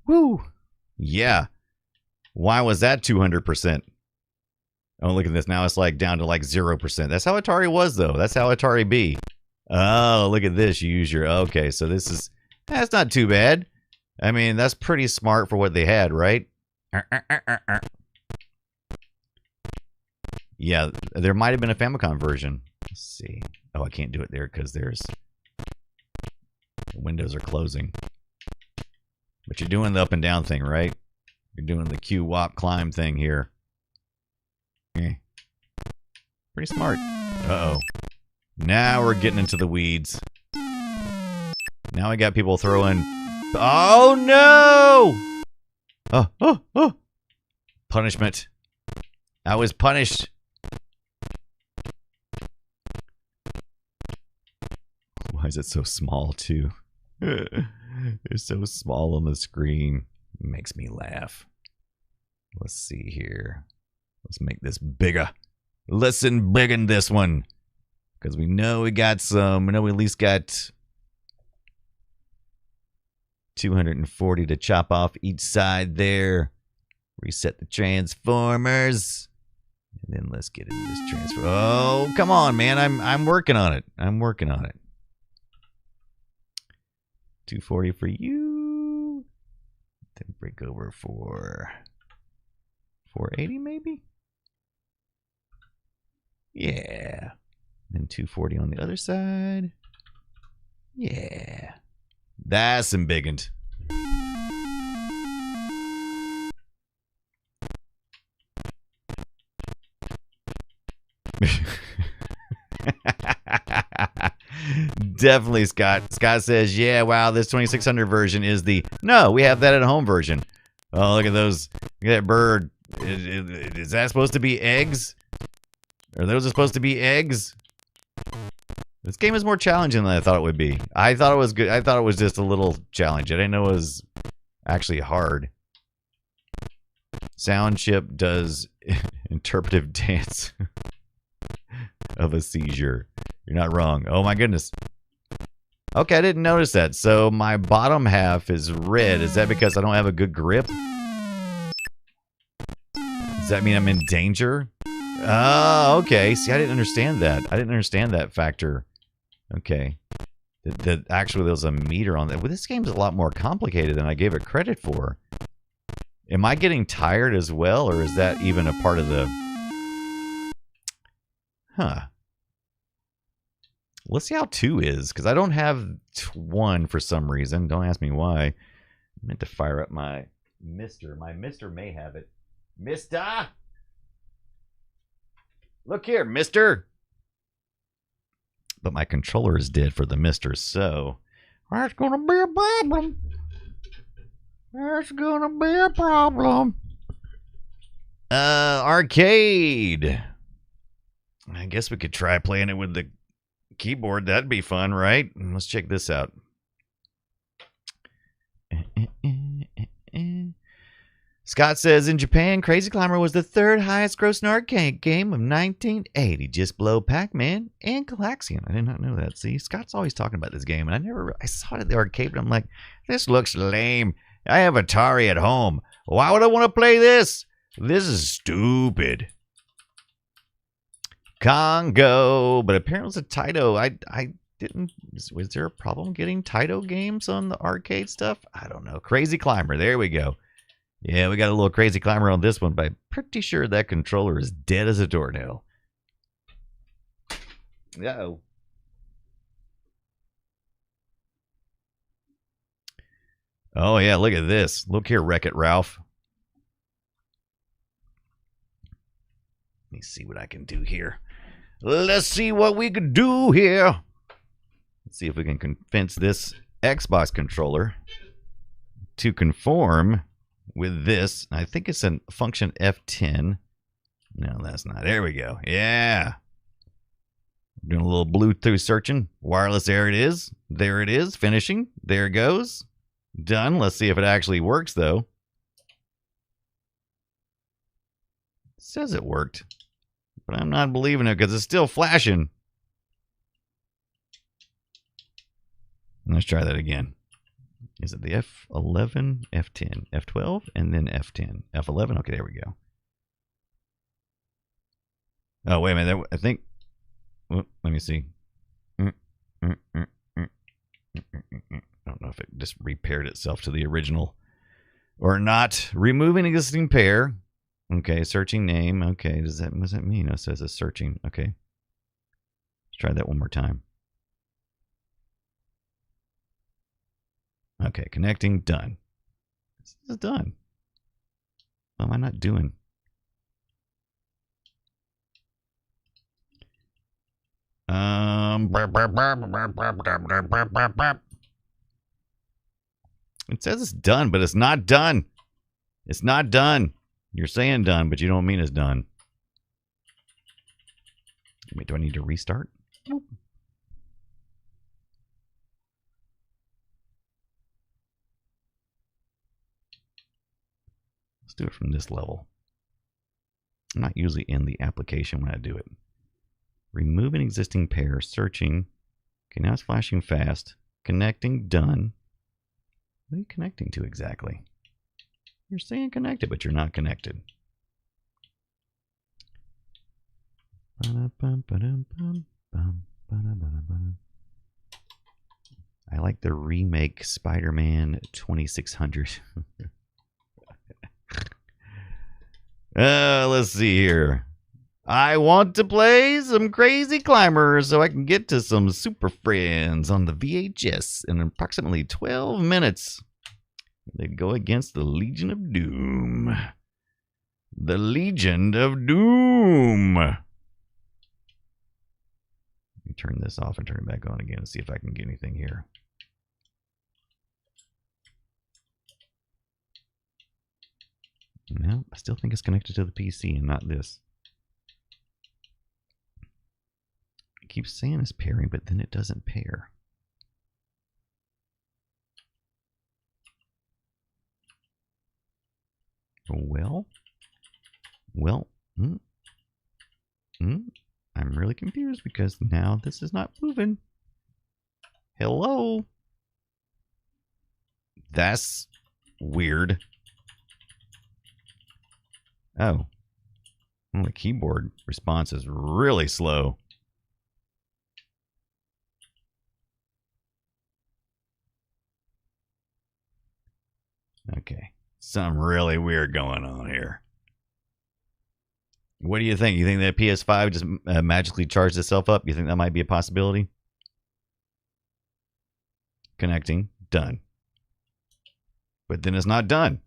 Woo. Yeah. Why was that 200%? Oh, look at this. Now it's like down to like 0%. That's how Atari was, though. That's how Atari be. Oh, look at this. You use your... Okay, so this is... That's not too bad. I mean, that's pretty smart for what they had, right? Yeah, there might have been a Famicom version. Let's see. Oh, I can't do it there because there's... The windows are closing. But you're doing the up and down thing, right? You're doing the Q, WAP, climb thing here. Pretty smart. Uh-oh. Now we're getting into the weeds. Now I got people throwing... Oh, no! Oh. Punishment. I was punished. Why is it so small, too? It's so small on the screen. It makes me laugh. Let's see here. Let's make this bigger. Let's embiggen this one. Because we know we got some. We know we at least got 240 to chop off each side there. Reset the transformers. And then let's get into this transfer. Oh, come on, man. I'm working on it. I'm working on it. 240 for you. Then break over for 480 maybe? Yeah. Then 240 on the other side. Yeah. That's embiggened. Definitely, Scott. Scott says, yeah, wow, this 2600 version is the... No, we have that at home version. Oh, look at those. Look at that bird. Is that supposed to be eggs? Are those supposed to be eggs? This game is more challenging than I thought it would be. I thought it was good. I thought it was just a little challenge. I didn't know it was actually hard. Sound chip does interpretive dance of a seizure. You're not wrong. Oh my goodness. Okay, I didn't notice that. So my bottom half is red. Is that because I don't have a good grip? Does that mean I'm in danger? Oh, okay. See, I didn't understand that. I didn't understand that factor. Okay. Actually, there's a meter on that. Well, this game's a lot more complicated than I gave it credit for. Am I getting tired as well, or is that even a part of the... Huh. Let's see how 2 is, because I don't have 1 for some reason. Don't ask me why. I meant to fire up my Mister. My Mister may have it. Mister! Look here, Mister! But my controller is dead for the Mister, so that's gonna be a problem. That's gonna be a problem. Arcade. I guess we could try playing it with the keyboard. That'd be fun, right? Let's check this out. Scott says, in Japan, Crazy Climber was the third highest grossing arcade game of 1980, just below Pac-Man and Galaxian. I did not know that. See, Scott's always talking about this game, and I saw it at the arcade, but I'm like, this looks lame. I have Atari at home. Why would I want to play this? This is stupid. Congo, but apparently it's a Taito. I didn't. Was there a problem getting Taito games on the arcade stuff? I don't know. Crazy Climber. There we go. Yeah, we got a little Crazy Climber on this one, but I'm pretty sure that controller is dead as a doornail. Uh-oh. Oh, yeah, look at this. Look here, Wreck-It Ralph. Let me see what I can do here. Let's see what we can do here. Let's see if we can convince this Xbox controller to conform with this. I think it's a function F10. No, that's not. There we go. Yeah. Doing a little Bluetooth searching. Wireless, there it is. There it is. Finishing. There it goes. Done. Let's see if it actually works, though. It says it worked. But I'm not believing it because it's still flashing. Let's try that again. Is it the F11, F10, F12, and then F10? F11? Okay, there we go. Oh, wait a minute. I think... Let me see. I don't know if it just repaired itself to the original or not. Removing existing pair. Okay, searching name. Okay, what does that mean? It says it's searching. Okay. Let's try that one more time. Okay, connecting, done. This is done. What am I not doing? It says it's done, but it's not done. It's not done. You're saying done, but you don't mean it's done. Wait, do I need to restart? Nope. Let's do it from this level. I'm not usually in the application when I do it. Remove an existing pair, searching. Okay, now it's flashing fast. Connecting, done. What are you connecting to exactly? You're saying connected, but you're not connected. I like the remake Spider-Man 2600. Let's see here. I want to play some Crazy Climber so I can get to some Super Friends on the VHS in approximately 12 minutes. They go against the Legion of Doom. The Legion of Doom. Let me turn this off and turn it back on again and see if I can get anything here. No, I still think it's connected to the PC and not this. It keeps saying it's pairing, but then it doesn't pair. Well, I'm really confused because now this is not moving. Hello? That's weird. Oh. Well, the keyboard response is really slow. Okay. Something really weird going on here. What do you think? You think that PS5 just magically charged itself up? You think that might be a possibility? Connecting. Done. But then it's not done.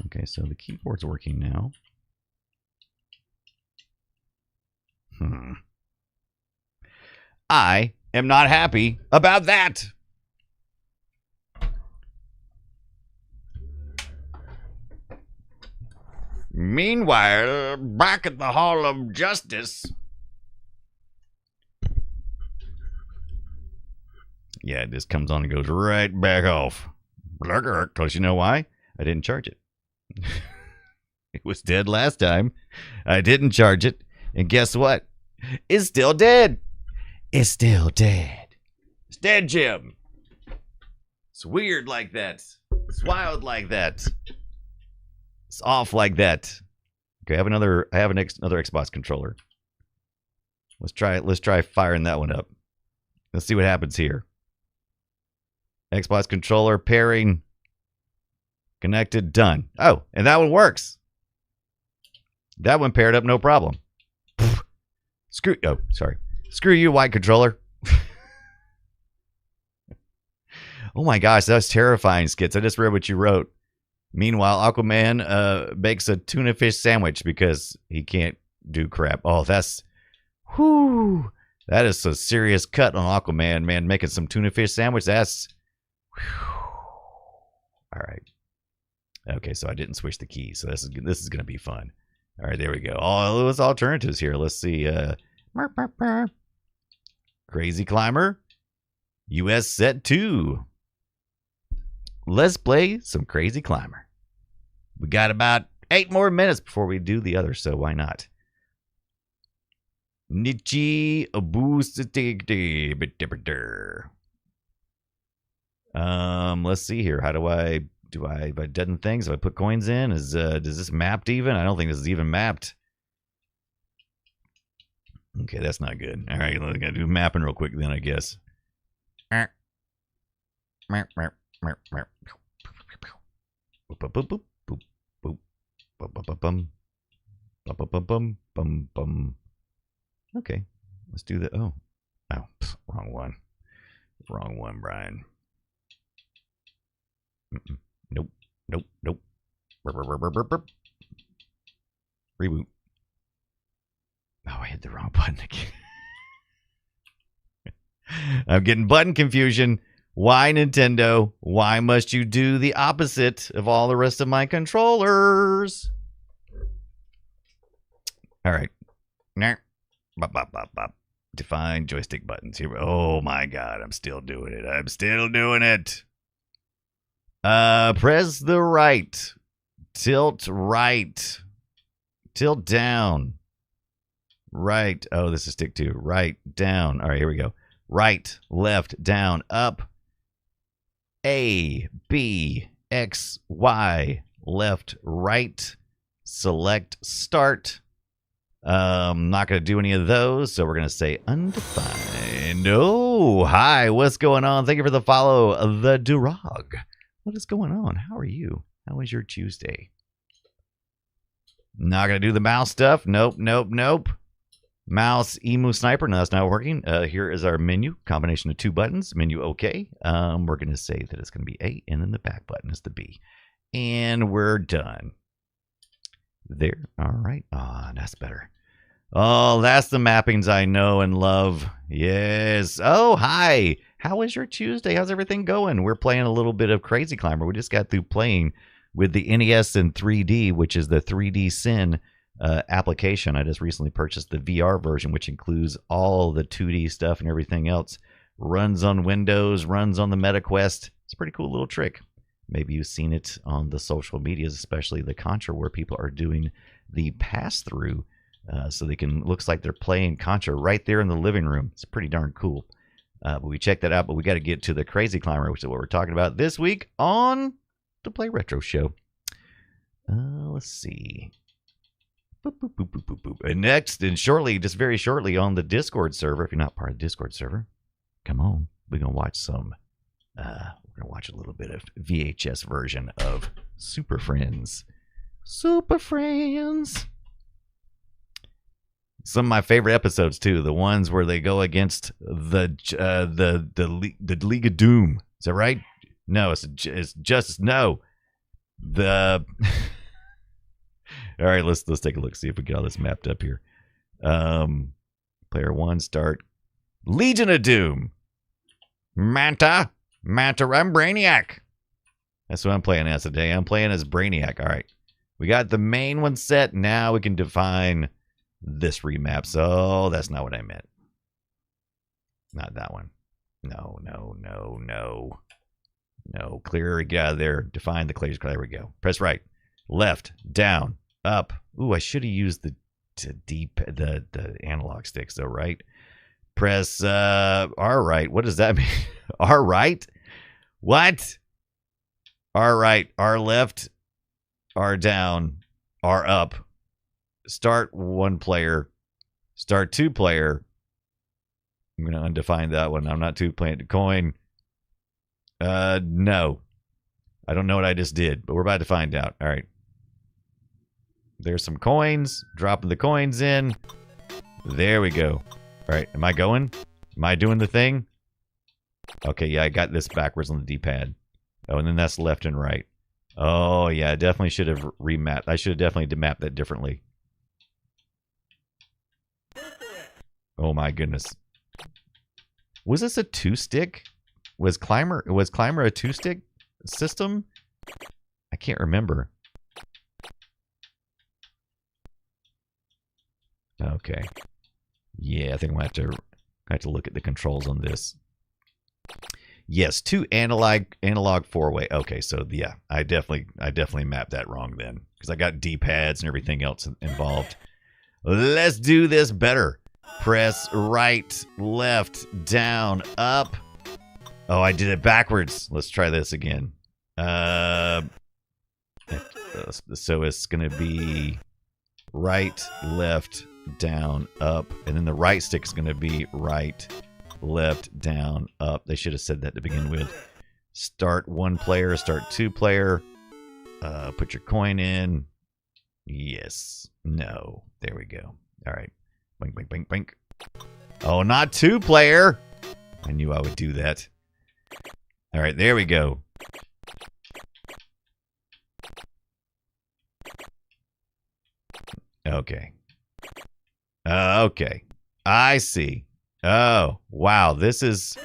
Okay, so the keyboard's working now. I am not happy about that. Meanwhile, back at the Hall of Justice. Yeah, it just comes on and goes right back off. Because you know why? I didn't charge it. It was dead last time. I didn't charge it. And guess what? It's still dead. It's still dead. It's dead, Jim. It's weird like that. It's wild like that. It's off like that. Okay, I have another Xbox controller. Let's try firing that one up. Let's see what happens here. Xbox controller pairing. Connected, done. Oh, and that one works. That one paired up, no problem. Screw you, white controller. Oh my gosh, that was terrifying, Skits. I just read what you wrote. Meanwhile, Aquaman bakes a tuna fish sandwich because he can't do crap. Oh, that is a serious cut on Aquaman, man. Making some tuna fish sandwich, that's... All right. Okay, so I didn't switch the key, so this is going to be fun. All right, there we go. All those alternatives here. Let's see. Crazy Climber. US Set 2. Let's play some Crazy Climber. We got about 8 more minutes before we do the other, so why not? Nichi let's see here. How do I have I done things? Have I put coins in? Does this mapped even? I don't think this is even mapped. Okay, that's not good. All right, I'm gonna do mapping real quick then, I guess. Okay, let's do that. Oh, wrong one. Wrong one, Brian. Nope. Reboot. Oh, I hit the wrong button again. I'm getting button confusion. Why, Nintendo? Why must you do the opposite of all the rest of my controllers? All right. Define joystick buttons here. Oh my God, I'm still doing it. Press the right. Tilt right. Tilt down. Right. Oh, this is stick 2. Right, down. All right, here we go. Right, left, down, up. A, B, X, Y. Left, right. Select start. Not going to do any of those, so we're going to say undefined. Oh, hi, what's going on? Thank you for the follow, the Durag. What is going on? How are you? How was your Tuesday? Not going to do the mouse stuff. Nope. Mouse emu sniper. No, that's not working. Here is our menu. Combination of 2 buttons. Menu OK. We're going to say that it's going to be A, and then the back button is the B. And we're done. There. All right. Ah, that's better. Oh, that's the mappings I know and love. Yes. Oh, hi. How was your Tuesday? How's everything going? We're playing a little bit of Crazy Climber. We just got through playing with the NES in 3D, which is the 3D Sin application. I just recently purchased the VR version, which includes all the 2D stuff and everything else. Runs on Windows, runs on the MetaQuest. It's a pretty cool little trick. Maybe you've seen it on the social medias, especially the Contra, where people are doing the pass-through so they can, looks like they're playing Contra right there in the living room. It's pretty darn cool. But we checked that out, but we got to get to the Crazy Climber, which is what we're talking about this week on the Play Retro Show. Let's see. Boop, boop, boop, boop, boop, boop. And next, and shortly, just very shortly on the Discord server, if you're not part of the Discord server, come on. We're going to watch some, we're going to watch a little bit of VHS version of Super Friends. Super Friends. Some of my favorite episodes too, the ones where they go against the League of Doom. Is that right? No, it's Justice. No, the. All right, let's take a look. See if we get all this mapped up here. Player 1, start. Legion of Doom. Manta, I'm Brainiac. That's what I'm playing as today. I'm playing as Brainiac. All right, We got the main one set. Now we can define this remap. So that's not what I meant. Not that one. No. Clear. Get out of there. Define the clears. There we go. Press right. Left. Down. Up. Ooh, I should have used the analog sticks though, right? Press R right. What does that mean? R right? What? R right. R left. R down. R up. Start one player. Start two player. I'm going to undefine that one. I'm not too playing to coin. No. I don't know what I just did, but we're about to find out. All right. There's some coins. Dropping the coins in. There we go. All right. Am I going? Am I doing the thing? Okay, yeah, I got this backwards on the D-pad. Oh, and then that's left and right. Oh, yeah, I definitely should have remapped. I should have definitely mapped that differently. Oh, my goodness. Was this a two-stick? Was Climber a two-stick system? I can't remember. Okay. Yeah, I think I'm gonna have to look at the controls on this. Yes, two analog four-way. Okay, so yeah, I definitely mapped that wrong then because I got D-pads and everything else involved. Let's do this better. Press right, left, down, up. Oh, I did it backwards. Let's try this again. So it's going to be right, left, down, up. And then the right stick is going to be right, left, down, up. They should have said that to begin with. Start one player, start two player. Put your coin in. Yes. No. There we go. All right. Bink, bink, bink, bink. Oh, not two player. I knew I would do that. All right, there we go. Okay. Okay. I see. Oh, wow. This is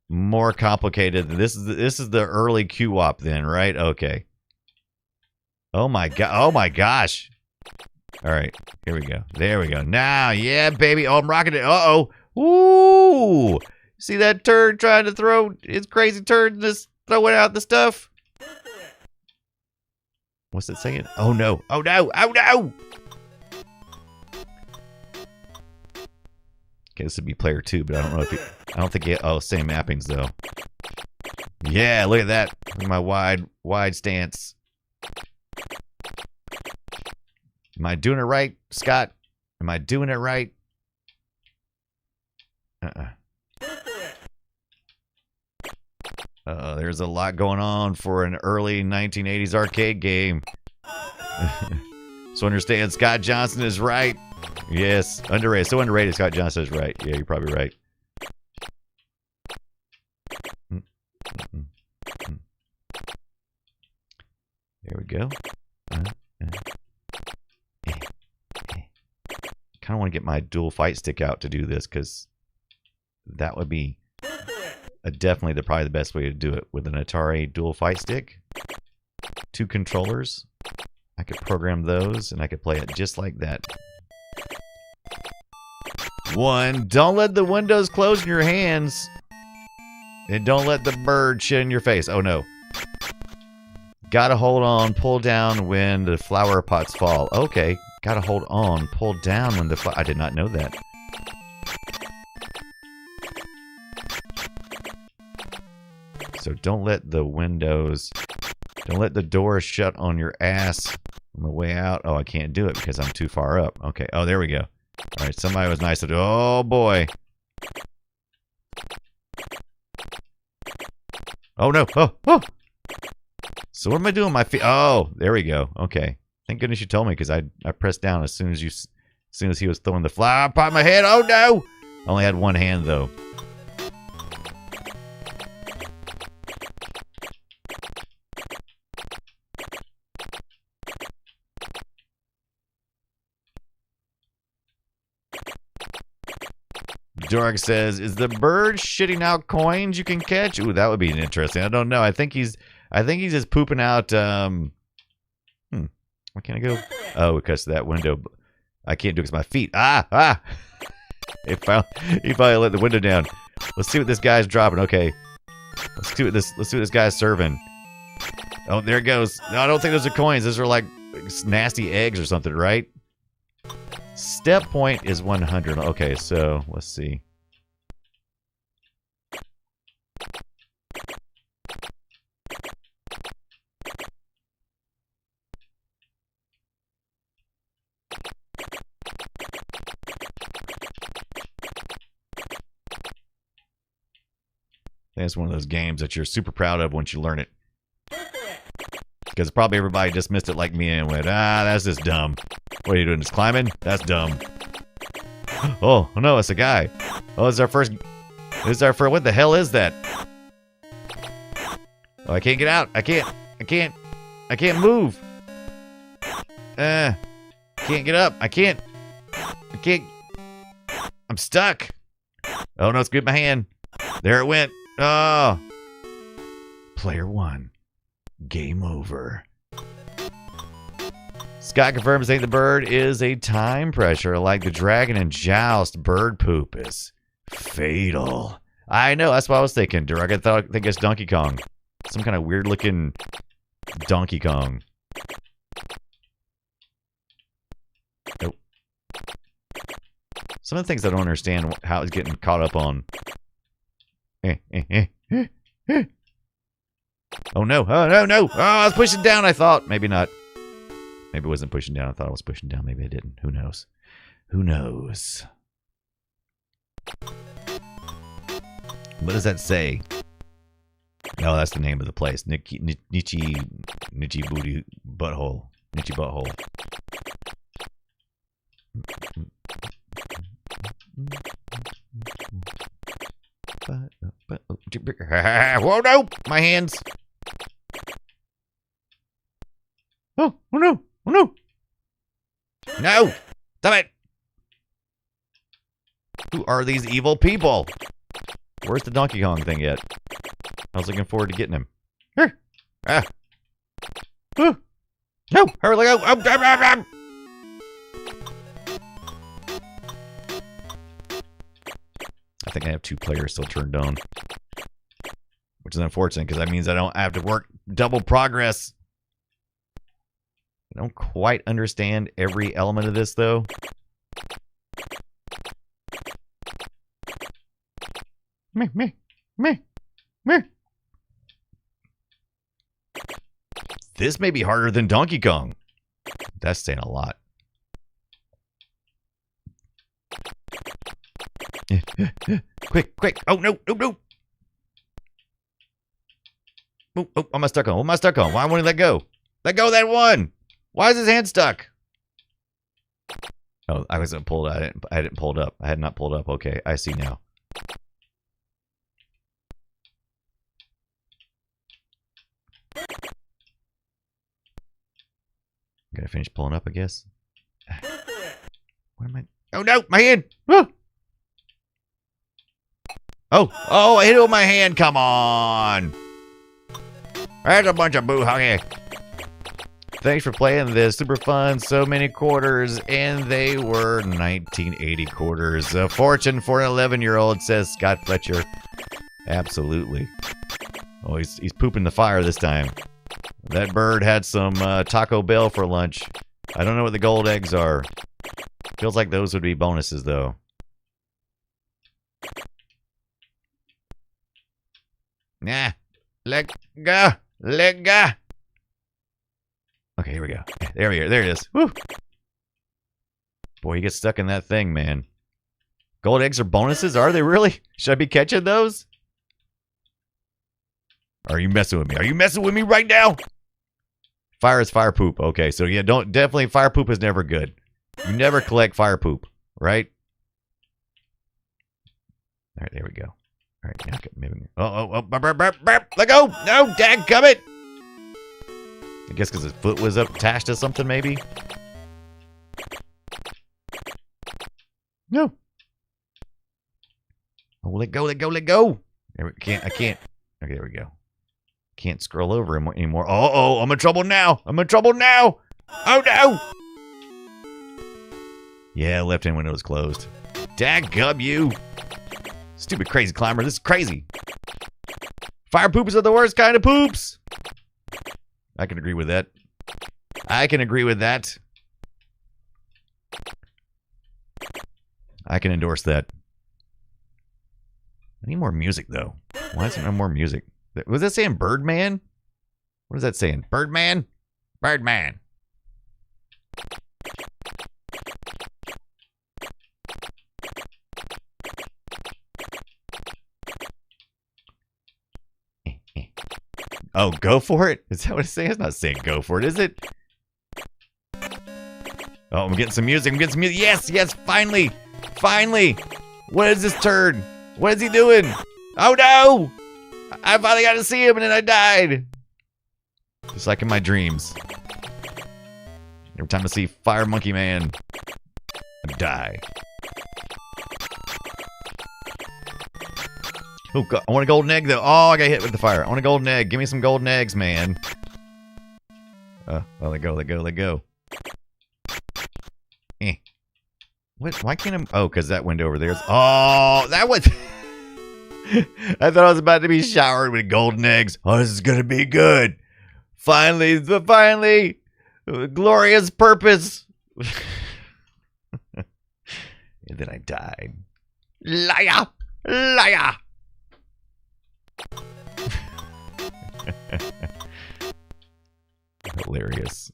more complicated. This is the early Q-Wop then, right? Okay. Oh my god. Oh my gosh. All right, here we go. There we go. Now, yeah, baby. Oh, I'm rocking it. Uh-oh. Ooh. See that turd trying to throw his crazy turd, just throwing out the stuff? What's it saying? Oh, no. Oh, no. Oh, no. Okay, this would be player 2, but I don't know if I don't think he, oh, same mappings, though. Yeah, look at that. Look at my wide stance. Am I doing it right, Scott? Am I doing it right? There's a lot going on for an early 1980s arcade game. So understand, Scott Johnson is right. Yes, underrated. So underrated, Scott Johnson is right. Yeah, you're probably right. There we go. Kind of want to get my dual fight stick out to do this because that would be definitely probably the best way to do it with an Atari dual fight stick. 2 controllers. I could program those and I could play it just like that. 1. Don't let the windows close in your hands. And don't let the bird shit in your face. Oh no. Gotta hold on, pull down when the flower pots fall. Okay. Gotta hold on, pull down when the I did not know that. So don't let the windows, don't let the door shut on your ass on the way out. Oh, I can't do it because I'm too far up. Okay. Oh, there we go. All right. Somebody was nice to do. Oh boy. Oh no. Oh, oh. So what am I doing? My feet. Oh, there we go. Okay. Thank goodness you told me because I pressed down as soon as he was throwing the flower pot in my head. Oh no! I only had one hand though. Dork says, "Is the bird shitting out coins you can catch?" Ooh, that would be interesting. I don't know. I think he's just pooping out. Why can't I go? Oh, because that window. I can't do it because my feet. Ah! He finally let the window down. Let's see what this guy's dropping. Okay. Let's see what this guy's serving. Oh, there it goes. No, I don't think those are coins. Those are like nasty eggs or something, right? Step point is 100. Okay, so let's see. It's one of those games that you're super proud of once you learn it. Because probably everybody dismissed it like me and went, that's just dumb. What are you doing, just climbing? That's dumb. Oh, no, it's a guy. Oh, it's our first, what the hell is that? Oh, I can't get out. I can't move. Can't get up. I can't, I'm stuck. Oh, no, it's good in my hand. There it went. Oh. Player 1. Game over. Scott confirms Ain't the Bird is a time pressure. Like the dragon in Joust, bird poop is fatal. I know, that's what I was thinking. I think it's Donkey Kong. Some kind of weird looking Donkey Kong. Nope. Some of the things I don't understand how it's getting caught up on. Oh no! Oh no! Oh, I was pushing down. I thought maybe not. Maybe it wasn't pushing down. I thought I was pushing down. Maybe I didn't. Who knows? Who knows? What does that say? No, that's the name of the place. Nichi Booty Butthole. Nichi Butthole. Whoa, no! My hands! Oh no! Oh no! No! Stop it! Who are these evil people? Where's the Donkey Kong thing yet? I was looking forward to getting him. Here! No! Hurry, go! I think I have 2 players still turned on. Which is unfortunate because that means I don't have to work double progress. I don't quite understand every element of this though. Me. This may be harder than Donkey Kong. That's saying a lot. Quick. Oh, no. Oh, what am I stuck on? Why won't he let go? Let go of that one. Why is his hand stuck? Oh, I wasn't pulled. I hadn't pulled up. I had not pulled up. Okay, I see now. Gotta finish pulling up, I guess. What am I? Oh no, my hand! Oh, I hit it with my hand. Come on. That's a bunch of boo-huggy. Thanks for playing this. Super fun. So many quarters, and they were 1980 quarters. A fortune for an 11-year-old, says Scott Fletcher. Absolutely. Oh, he's pooping the fire this time. That bird had some Taco Bell for lunch. I don't know what the gold eggs are. Feels like those would be bonuses, though. Nah. Let go. Okay, here we go. There it is. Woo. Boy, you get stuck in that thing, man. Gold eggs are bonuses? Are they really? Should I be catching those? Are you messing with me? Are you messing with me right now? Fire is fire poop. Okay, so yeah, definitely fire poop is never good. You never collect fire poop, right? All right, there we go. All right, now maybe. Let go! No, dadgummit! I guess because his foot was attached to something, maybe. No. Oh, let go! I can't. Okay, there we go. Can't scroll over him anymore. Oh, I'm in trouble now. Oh no! Yeah, left-hand window is closed. Dadgum you! Stupid crazy climber, this is crazy. Fire poopers are the worst kind of poops! I can agree with that. I can agree with that. I can endorse that. I need more music, though. Why isn't there more music? Was that saying Birdman? What is that saying? Birdman? Birdman. Oh, go for it? Is that what it's saying? It's not saying go for it, is it? Oh, I'm getting some music. I'm getting some music. Yes, yes, finally. Finally. What is this turd? What is he doing? Oh, no. I finally got to see him, and then I died. Just like in my dreams. Every time I see Fire Monkey Man, I die. Oh, God. I want a golden egg, though. Oh, I got hit with the fire. I want a golden egg. Give me some golden eggs, man. Oh, let go, let go, let go. Eh. What? Why can't I? Oh, because that window over there is... Oh, that was... I thought I was about to be showered with golden eggs. Oh, this is going to be good. Finally, glorious purpose. And then I died. Liar! Liar! Hilarious.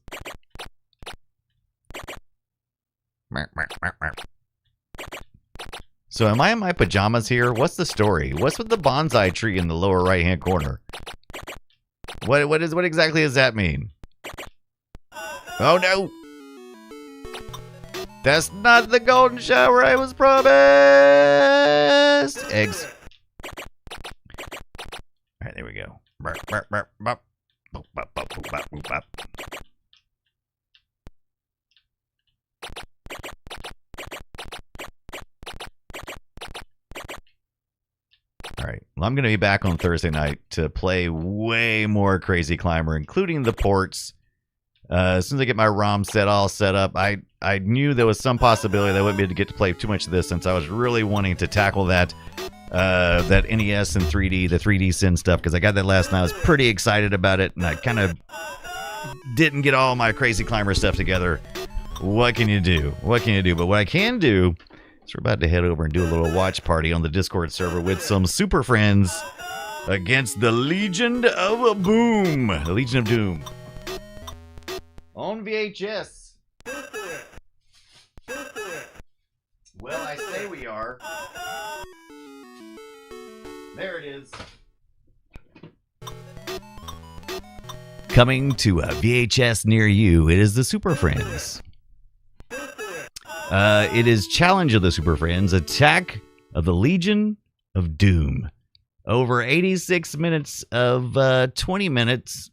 So am I in my pajamas here? What's the story? What's with the bonsai tree in the lower right-hand corner? What exactly does that mean? Oh no! That's not the golden shower I was promised! Eggs. Alright, there we go. Alright, well, I'm going to be back on Thursday night to play way more Crazy Climber, including the ports. As soon as I get my ROM set all set up, I knew there was some possibility that I wouldn't be able to get to play too much of this, since I was really wanting to tackle that NES and 3D, the 3D Sin stuff, because I got that last night. I was pretty excited about it, and I kind of didn't get all my Crazy Climber stuff together. What can you do? What can you do? But what I can do is we're about to head over and do a little watch party on the Discord server with some super friends against the Legion of Boom. The Legion of Doom. On VHS. Well, I say we are. There it is. Coming to a VHS near you, it is the Super Friends. It is Challenge of the Super Friends, Attack of the Legion of Doom. Over 86 minutes of 20 minutes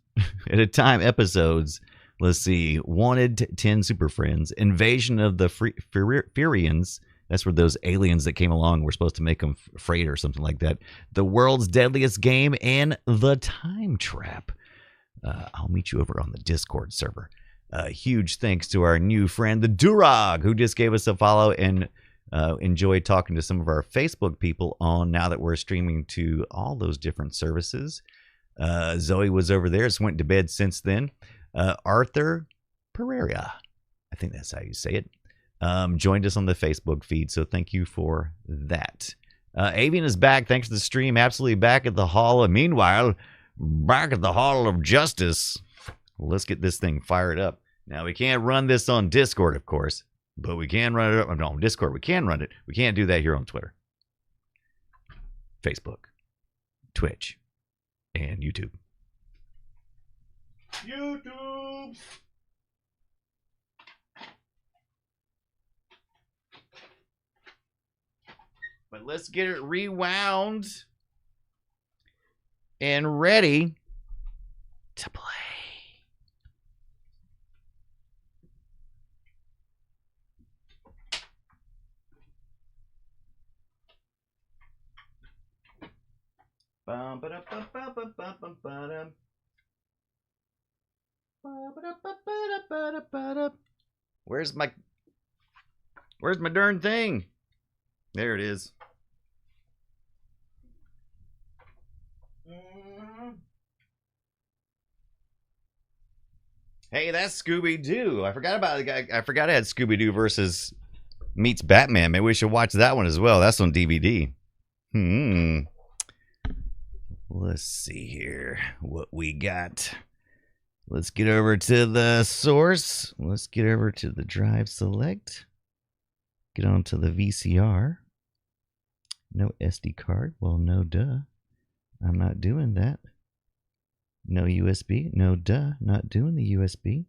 at a time episodes. Let's see. Wanted 10 Super Friends. Invasion of the Furians. That's where those aliens that came along were supposed to make them afraid or something like that. The World's Deadliest Game and The Time Trap. I'll meet you over on the Discord server. Huge thanks to our new friend, the Durag, who just gave us a follow and enjoyed talking to some of our Facebook people on now that we're streaming to all those different services. Zoe was over there, just went to bed since then. Arthur Pereira, I think that's how you say it, joined us on the Facebook feed, so thank you for that. Avian is back, thanks to the stream, absolutely back at the Hall of, meanwhile, back at the Hall of Justice. Let's get this thing fired up. Now, we can't run this on Discord, of course, but we can run it up. No, on Discord, we can run it. We can't do that here on Twitter, Facebook, Twitch, and YouTube. YouTube! But let's get it rewound and ready to play. Bum, ba-dum, bum, bum, bum, bum, bum, bum. Where's my darn thing? There it is. Hey, that's Scooby-Doo. I forgot about the guy. I forgot I had Scooby-Doo versus meets Batman. Maybe we should watch that one as well. That's on DVD. Let's see here what we got. Let's get over to the source. Let's get over to the drive select. Get onto the VCR. No SD card. Well, no duh. I'm not doing that. No USB. No duh. Not doing the USB.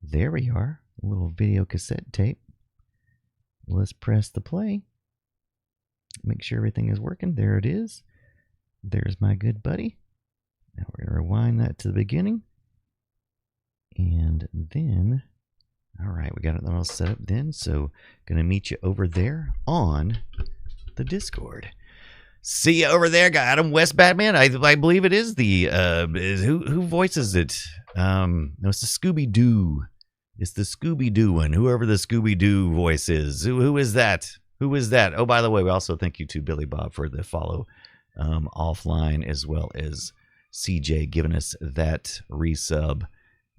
There we are. A little video cassette tape. Let's press the play. Make sure everything is working. There it is. There's my good buddy. Now we're going to rewind that to the beginning. And then, all right, we got it all set up then. So, going to meet you over there on the Discord. See you over there, guy. Adam West Batman. I believe it is the who voices it? No, it's the Scooby-Doo. It's the Scooby-Doo one. Whoever the Scooby-Doo voice is. Who is that? Who is that? Oh, by the way, we also thank you to Billy Bob for the follow offline, as well as CJ giving us that resub.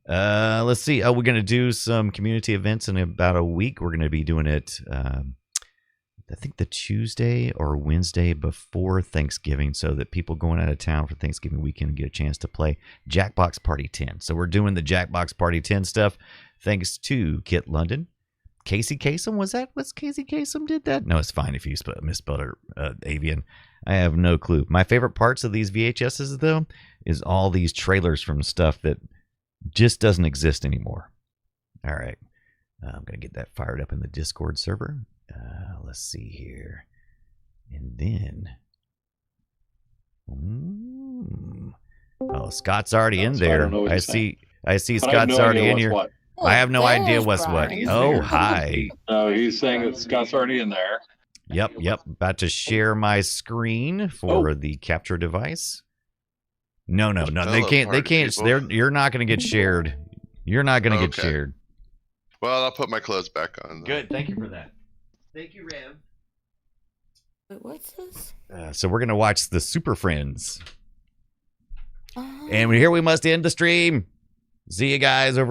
Let's see. Oh, we're going to do some community events in about a week. We're going to be doing it, I think the Tuesday or Wednesday before Thanksgiving, so that people going out of town for Thanksgiving weekend get a chance to play Jackbox Party 10. So we're doing the Jackbox Party 10 stuff thanks to Kit London. Casey Kasem, was that? Was Casey Kasem did that? No, it's fine if you misspelled it, Avian. I have no clue. My favorite parts of these VHSs, though, is all these trailers from stuff that just doesn't exist anymore. All right. I'm going to get that fired up in the Discord server. Let's see here. And then... Oh, Scott's already in there. I see Scott's already in here. I have no idea what's what. Oh, hi. He's saying that Scott's already in there. Yep. About to share my screen for the capture device. No. They can't. You're not going to get shared. You're not going to get shared. Well, I'll put my clothes back on. Good. Thank you for that. Thank you, Rev. Wait, what's this? So we're going to watch the Super Friends. And here we must end the stream. See you guys over